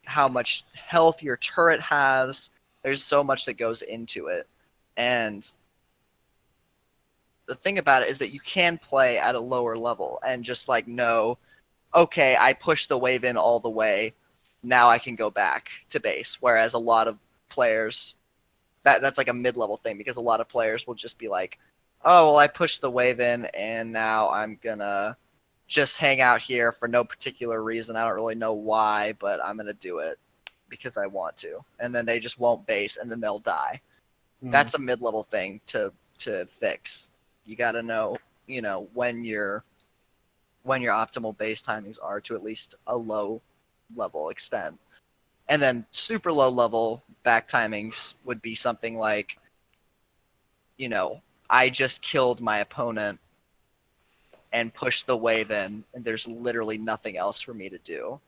how much health your turret has. There's so much that goes into it. And the thing about it is that you can play at a lower level and just like know, okay, I pushed the wave in all the way. Now I can go back to base. Whereas a lot of players, that's like a mid-level thing because a lot of players will just be like, oh, well, I pushed the wave in and now I'm gonna just hang out here for no particular reason. I don't really know why, but I'm gonna do it because I want to. And then they just won't base and then they'll die. That's a mid-level thing to fix. You got to know, when your optimal base timings are to at least a low level extent. And then super low level back timings would be something like, I just killed my opponent and pushed the wave in, and there's literally nothing else for me to do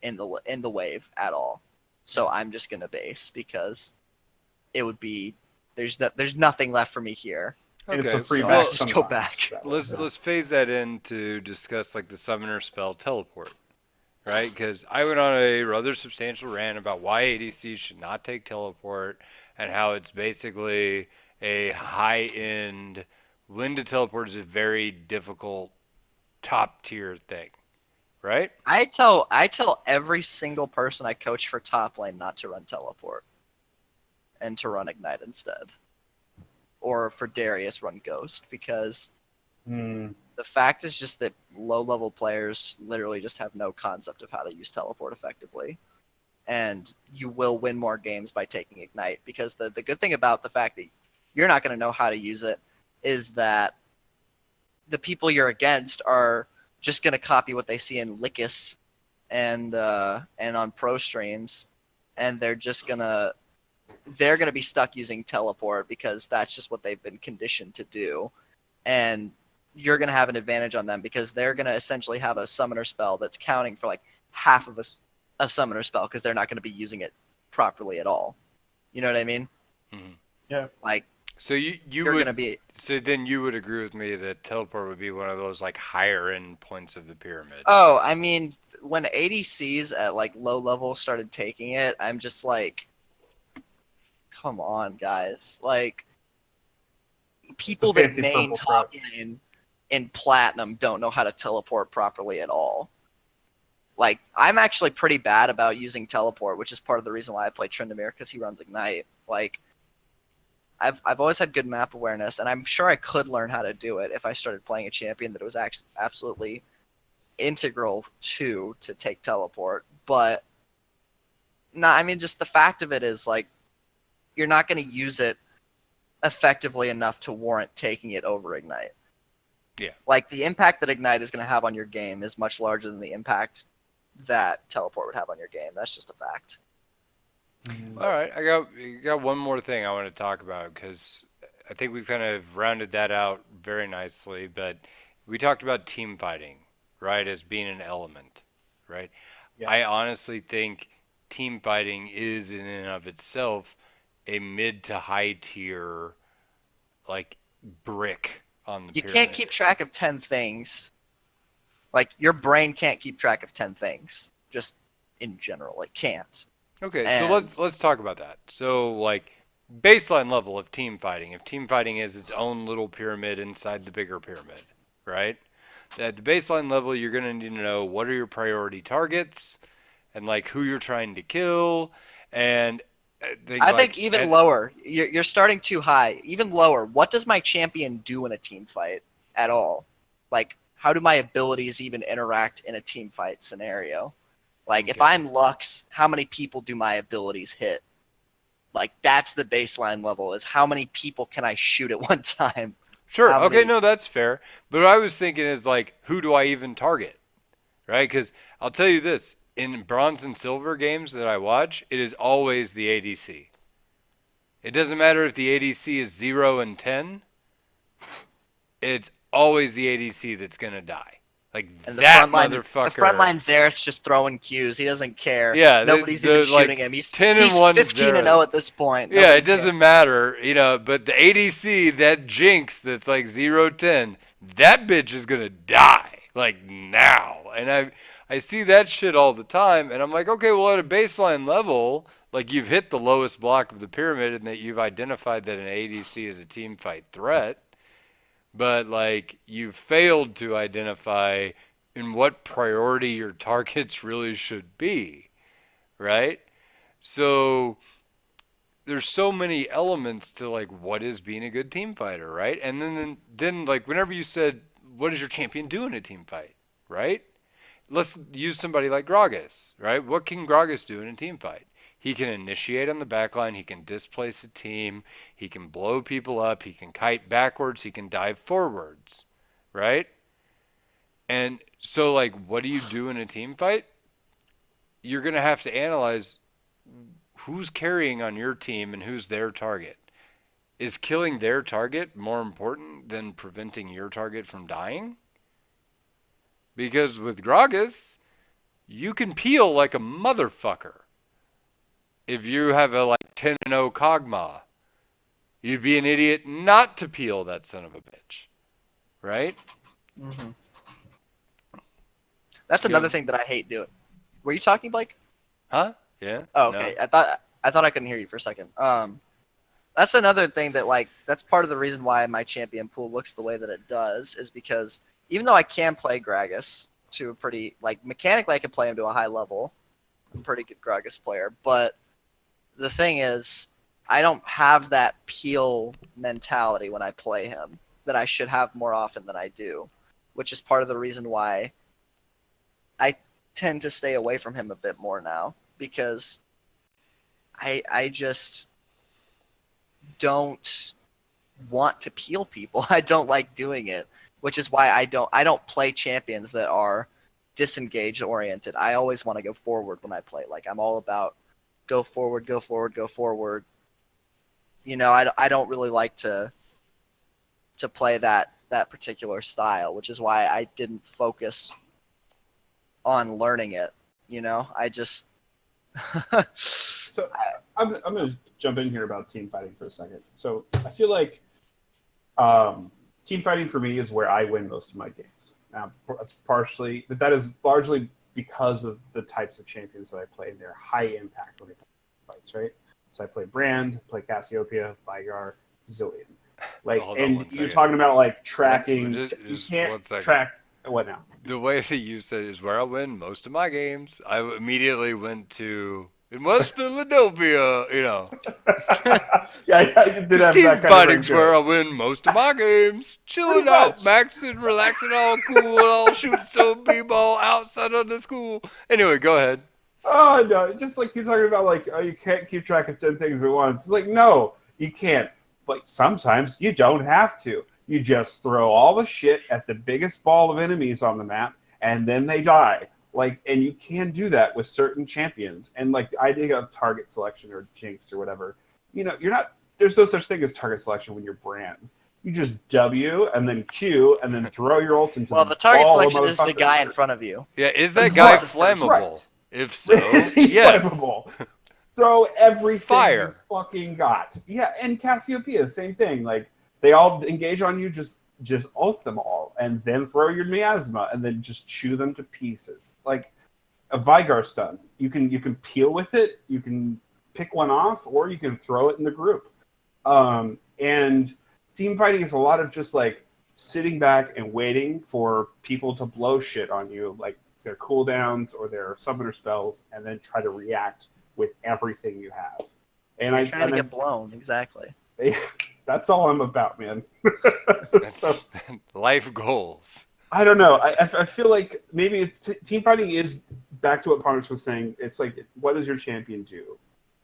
in the wave at all. So I'm just gonna base because it would be there's nothing left for me here. It's Okay. a free So back I just go sometimes. back. Let's phase that in to discuss like the summoner spell teleport, right? Because I went on a rather substantial rant about why ADC should not take teleport and how it's basically a high end. When to teleport is a very difficult top tier thing, right? I tell every single person I coach for top lane not to run teleport and to run ignite instead. Or for Darius run ghost because the fact is just that low level players literally just have no concept of how to use teleport effectively. And you will win more games by taking ignite because the good thing about the fact that you're not going to know how to use it is that the people you're against are just going to copy what they see in Lickus and on pro streams, and they're gonna be stuck using teleport because that's just what they've been conditioned to do, and you're gonna have an advantage on them because they're gonna essentially have a summoner spell that's counting for like half of a summoner spell because they're not gonna be using it properly at all. You know what I mean? Mm-hmm. Yeah. Like So you you're would gonna be so then you would agree with me that teleport would be one of those like higher end points of the pyramid. Oh, I mean, when ADCs at like low level started taking it, I'm just like, come on, guys. Like, It's a people that fancy main purple top crouch. lane in platinum don't know how to teleport properly at all. Like, I'm actually pretty bad about using teleport, which is part of the reason why I play Tryndamere because he runs ignite. Like, I've always had good map awareness, and I'm sure I could learn how to do it if I started playing a champion that it was absolutely integral to take teleport. But no, I mean, just the fact of it is like you're not going to use it effectively enough to warrant taking it over ignite. Yeah. Like the impact that ignite is going to have on your game is much larger than the impact that teleport would have on your game. That's just a fact. All right, I got one more thing I want to talk about because I think we've kind of rounded that out very nicely. But we talked about team fighting, right, as being an element, right? I Yes. honestly think team fighting is in and of itself a mid to high tier like brick on the You can't pyramid. keep track of 10 things. Like your brain can't keep track of 10 things. Just in general, it can't. Okay, so And let's talk about that. So like baseline level of team fighting. If team fighting is its own little pyramid inside the bigger pyramid, right? At the baseline level, you're gonna need to know what are your priority targets and like who you're trying to kill, and I think like even lower, you're starting too high. Even lower, what does my champion do in a team fight at all? Like, how do my abilities even interact in a team fight scenario? Like, if okay. I'm Lux, how many people do my abilities hit? Like, that's the baseline level, is how many people can I shoot at one time? Sure. How Okay, many? no, that's fair. But what I was thinking is like, who do I even target? Right? Because I'll tell you this: in bronze and silver games that I watch, it is always the ADC. It doesn't matter if the ADC is 0 and 10. It's always the ADC that's gonna die. Like And that the motherfucker. front line Xerath's just throwing Qs. He doesn't care. Yeah, Nobody's even shooting him. 10 and 1 15 and Xerath. 0 at this point. Yeah, Nobody it doesn't matter, but the ADC, that Jinx that's like 0-10, that bitch is gonna die, like now. And I see that shit all the time, and I'm like, okay, well, at a baseline level, like you've hit the lowest block of the pyramid and that you've identified that an ADC is a team fight threat, but like you've failed to identify in what priority your targets really should be, right? So there's so many elements to like what is being a good team fighter, right? And then like whenever you said what does your champion do in a team fight, right? Let's use somebody like Gragas, right? What can Gragas do in a team fight? He can initiate on the backline, he can displace a team, he can blow people up, he can kite backwards, he can dive forwards, right? And so like what do you do in a team fight? You're going to have to analyze who's carrying on your team and who's their target. Is killing their target more important than preventing your target from dying? Because with Gragas, you can peel like a motherfucker. If you have a like 10 and 0 Kog'Maw, you'd be an idiot not to peel that son of a bitch. Right? Mm-hmm. That's You another know- thing that I hate doing. Were you talking, Blake? Huh? Yeah? Oh, No. okay. I thought I couldn't hear you for a second. That's another thing that like that's part of the reason why my champion pool looks the way that it does is because even though I can play Gragas to a pretty like mechanically I can play him to a high level. I'm a pretty good Gragas player, but the thing is I don't have that peel mentality when I play him that I should have more often than I do, which is part of the reason why I tend to stay away from him a bit more now because I just don't want to peel people. I don't like doing it, which is why I don't play champions that are disengaged oriented. I always want to go forward when I play. Like I'm all about go forward, go forward, go forward. You know, I don't really like to play that particular style, which is why I didn't focus on learning it. You know, I just So I'm going to jump in here about team fighting for a second. So I feel like team fighting for me is where I win most of my games. Now, that's partially, but that is largely because of the types of champions that I play. And they're high impact when it comes to fights, right? So I play Brand, play Cassiopeia, Vigar, Zillion. Like, Hold on and one you're second. talking about like tracking. Just You 1 can't second. track what now? The way that you said is where I win most of my games. I immediately went to in West Philadelphia, Yeah, I did have Team that kind of fighting's ring to where it. I win most of my games. Chilling Pretty out, much. maxing, relaxing, all cool, all shooting some b-ball outside of the school. Anyway, go ahead. Oh no! Just like you're talking about, like you can't keep track of 10 things at once. It's like no, you can't. But sometimes you don't have to. You just throw all the shit at the biggest ball of enemies on the map, and then they die. Like, and you can do that with certain champions. And like the idea of target selection or Jinx or whatever, you're not. There's no such thing as target selection when you're Brand. You just W and then Q and then throw your ult into well, the target ball of selection is the guy in motherfuckers. front of you. Yeah, is that guy Closest person. flammable? Right. If so, Is he yes. flammable? Throw everything Fire. you fucking got. Yeah, and Cassiopeia, same thing. Like they all engage on you, just ult them all, and then throw your miasma, and then just chew them to pieces. Like a Vigar stun, you can peel with it. You can pick one off, or you can throw it in the group. And team fighting is a lot of just like sitting back and waiting for people to blow shit on you, like their cooldowns or their summoner spells, and then try to react with everything you have. And You're trying to get blown, exactly. that's all I'm about, man. So, Life goals. I don't know. I feel like maybe it's team fighting is back to what Pontus was saying. It's like, what does your champion do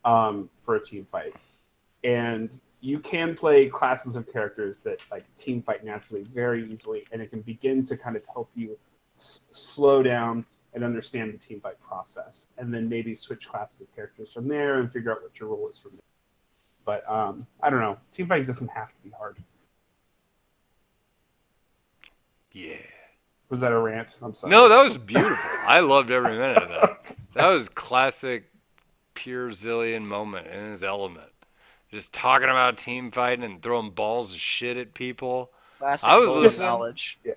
for a team fight? And you can play classes of characters that like team fight naturally very easily, and it can begin to kind of help you slow down and understand the team fight process, and then maybe switch classes of characters from there and figure out what your role is from there. But I don't know. Team fighting doesn't have to be hard. Yeah. Was that a rant? I'm sorry. No, that was beautiful. I loved every minute of that. That was classic, pure Zillion moment in his element. Just talking about team fighting and throwing balls of shit at people. Classic I was LOLA listening. knowledge. Yeah.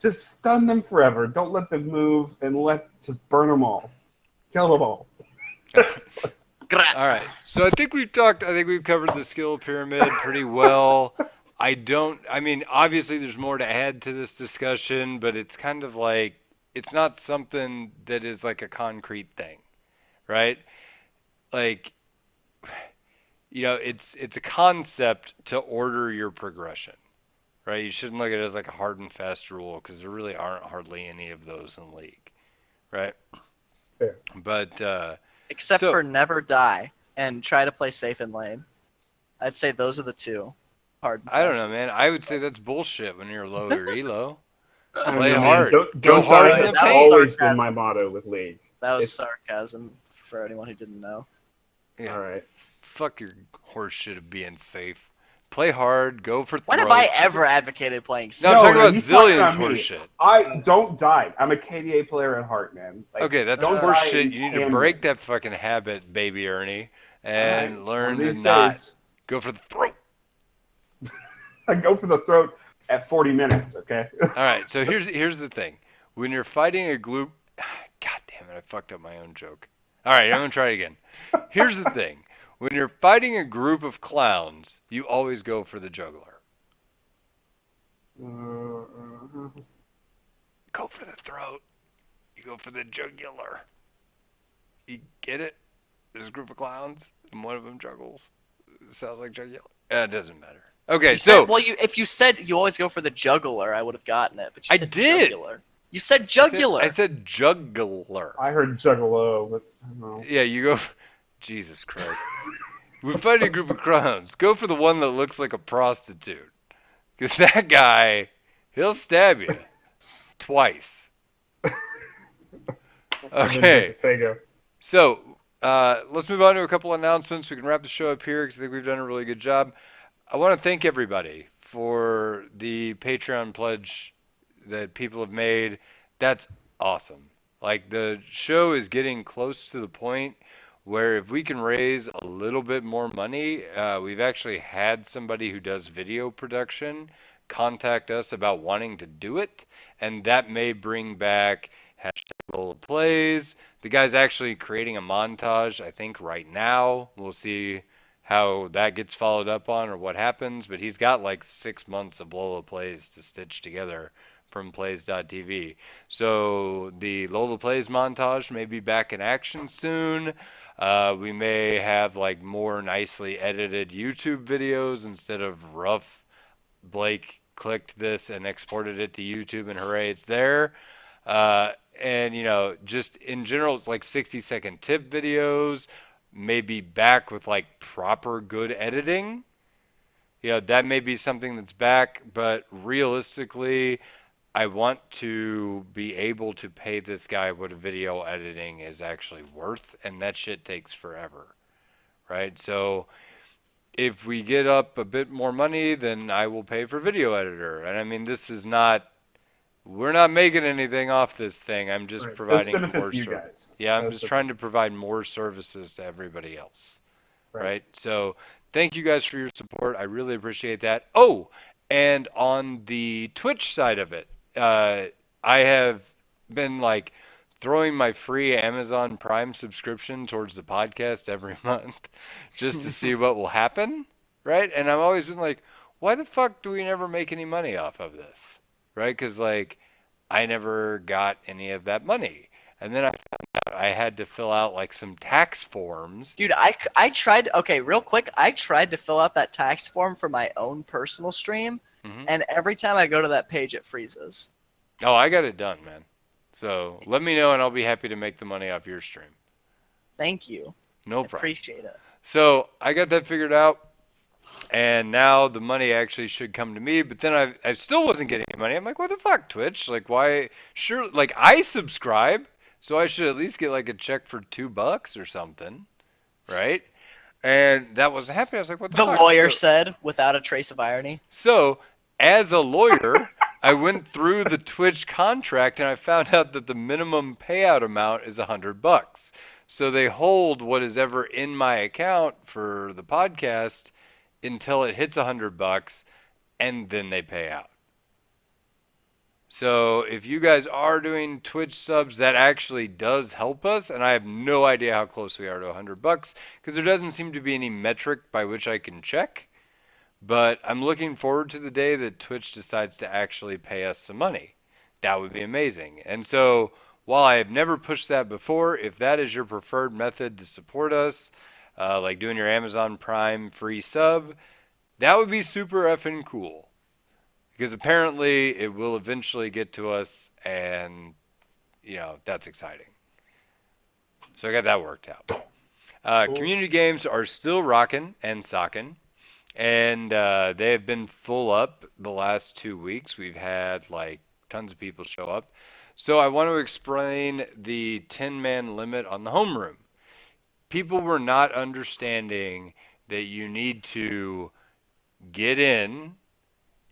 Just stun them forever. Don't let them move, and just burn them all. Kill them all. All right. So I think we've covered the skill pyramid pretty well. I mean, obviously there's more to add to this discussion, but it's kind of like, it's not something that is like a concrete thing, right? Like, it's a concept to order your progression, right? You shouldn't look at it as like a hard and fast rule because there really aren't hardly any of those in League, right? Fair. But Except So- for never die and try to play safe in lane. I'd say those are the two. Hard. and I don't fast. know, man. I would say that's bullshit when you're low or elo. I don't Play know, man. hard. Don't Go hard die in has the paint. always been Sarcasm. my motto with League. That was If- sarcasm for anyone who didn't know. Yeah. All right. Fuck your horse shit of being safe. Play hard. Go for When throats. have I ever advocated playing No, safe? I'm talking about he's talking Zillion's about me. horse shit. I don't die. I'm a KDA player at heart, man. Like, Okay, that's don't horse die shit. in You need to Camden. break that fucking habit, baby Ernie, and All right, learn one of to these not days, go for the throat. I go for the throat at 40 minutes. Okay. All right, so here's the thing. When you're fighting a group, God damn it, I fucked up my own joke. All right, I'm gonna try it again. Here's the thing. When you're fighting a group of clowns, you always go for the juggler. Go for the throat. You go for the jugular. You get it? There's a group of clowns, and one of them juggles. It sounds like jugular. It doesn't matter. Okay, You so said, if you said you always go for the jugular, I would have gotten it. But you I said did. Jugular. You said jugular. I said jugular. I heard Juggalo, but I don't know. Yeah, you go. Jesus Christ. We fight a group of clowns. Go for the one that looks like a prostitute. Because that guy, he'll stab you. Twice. Okay. Fago. So, let's move on to a couple announcements. We can wrap the show up here because I think we've done a really good job. I want to thank everybody for the Patreon pledge that people have made. That's awesome. Like, the show is getting close to the point where if we can raise a little bit more money, we've actually had somebody who does video production contact us about wanting to do it, and that may bring back hashtag LOLA Plays. The guy's actually creating a montage, I think, right now. We'll see how that gets followed up on or what happens, but he's got like 6 months of LOLA Plays to stitch together from plays.tv. So the LOLA Plays montage may be back in action soon. We may have like more nicely edited YouTube videos instead of rough Blake clicked this and exported it to YouTube and hooray, it's there. And just in general, it's like 60-second tip videos, maybe back with like proper good editing. That may be something that's back, but realistically, I want to be able to pay this guy what a video editing is actually worth, and that shit takes forever, right? So if we get up a bit more money, then I will pay for video editor. And I mean, we're not making anything off this thing. I'm just Right. providing This benefits more you service. guys. Yeah, I'm That's just the trying thing. to provide more services to everybody else. Right. Right. So thank you guys for your support. I really appreciate that. Oh, and on the Twitch side of it, I have been like throwing my free Amazon Prime subscription towards the podcast every month just to see what will happen. Right. And I've always been like, why the fuck do we never make any money off of this? Right. Because like I never got any of that money. And then I found out I had to fill out like some tax forms. Dude, I tried. Okay, real quick, I tried to fill out that tax form for my own personal stream, Mhm. and every time I go to that page, it freezes. Oh, I got it done, man. So let me know and I'll be happy to make the money off your stream. Thank you. No I problem. appreciate it. So I got that figured out. And now the money actually should come to me, but then I still wasn't getting any money. I'm like, what the fuck, Twitch? Like, why? Sure, like I subscribe, so I should at least get like a check for $2 or something, right? And that wasn't happening. I was like, what the The fuck? lawyer So- said, without a trace of irony. So, as a lawyer, I went through the Twitch contract and I found out that the minimum payout amount is $100. So they hold what is ever in my account for the podcast until it hits $100, and then they pay out. So if you guys are doing Twitch subs, that actually does help us, and I have no idea how close we are to $100 because there doesn't seem to be any metric by which I can check. But I'm looking forward to the day that Twitch decides to actually pay us some money. That would be amazing. And so, while I have never pushed that before, if that is your preferred method to support us, like doing your Amazon Prime free sub, that would be super effing cool. Because apparently it will eventually get to us, and, that's exciting. So I got that worked out. Cool. Community games are still rocking and socking. And they have been full up the last 2 weeks. We've had like tons of people show up. So I want to explain the 10-man limit on the homeroom. People were not understanding that you need to get in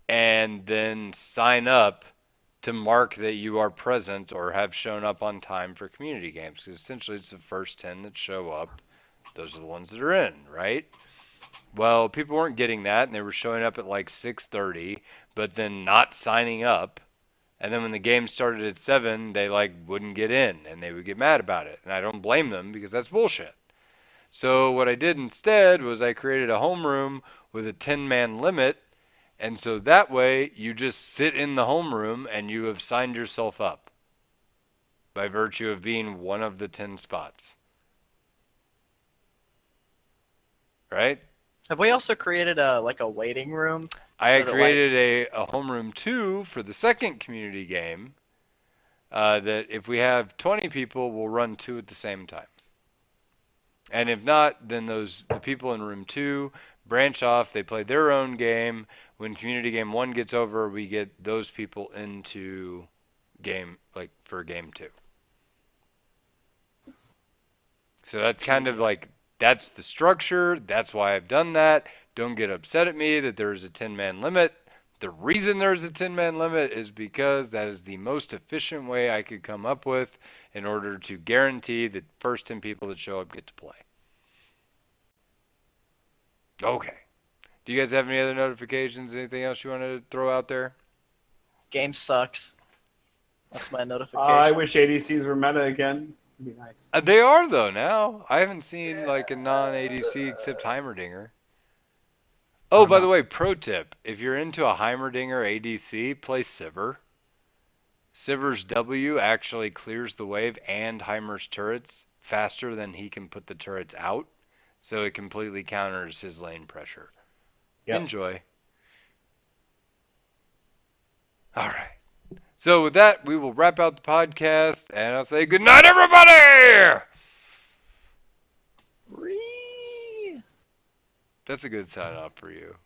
and then sign up to mark that you are present or have shown up on time for community games. Because essentially it's the first 10 that show up. Those are the ones that are in, right? Well, people weren't getting that, and they were showing up at like 6:30, but then not signing up. And then when the game started at 7, they like wouldn't get in, and they would get mad about it. And I don't blame them because that's bullshit. So what I did instead was I created a homeroom with a 10-man limit, and so that way you just sit in the homeroom and you have signed yourself up by virtue of being one of the 10 spots. Right? Have we also created a waiting room? I So had that, created a homeroom 2 for the second community game. That if we have 20 people, we'll run 2 at the same time. And if not, then the people in room 2 branch off. They play their own game. When community game 1 gets over, we get those people into game for game 2. So that's kind of like that's the structure. That's why I've done that. Don't get upset at me that there is a 10-man limit. The reason there's a 10-man limit is because that is the most efficient way I could come up with in order to guarantee the first 10 people that show up get to play. Okay. Do you guys have any other notifications? Anything else you want to throw out there? game sucks. That's my notification. I wish ADCs were meta again. It'd be nice. They are, though, now. I haven't seen like a non-ADC except Heimerdinger. Oh, by the way, pro tip. If you're into a Heimerdinger ADC, play Sivir. Sivir's W actually clears the wave and Heimer's turrets faster than he can put the turrets out. So it completely counters his lane pressure. Yep. Enjoy. All right. So with that, we will wrap out the podcast, and I'll say good night, everybody! That's a good sign off for you.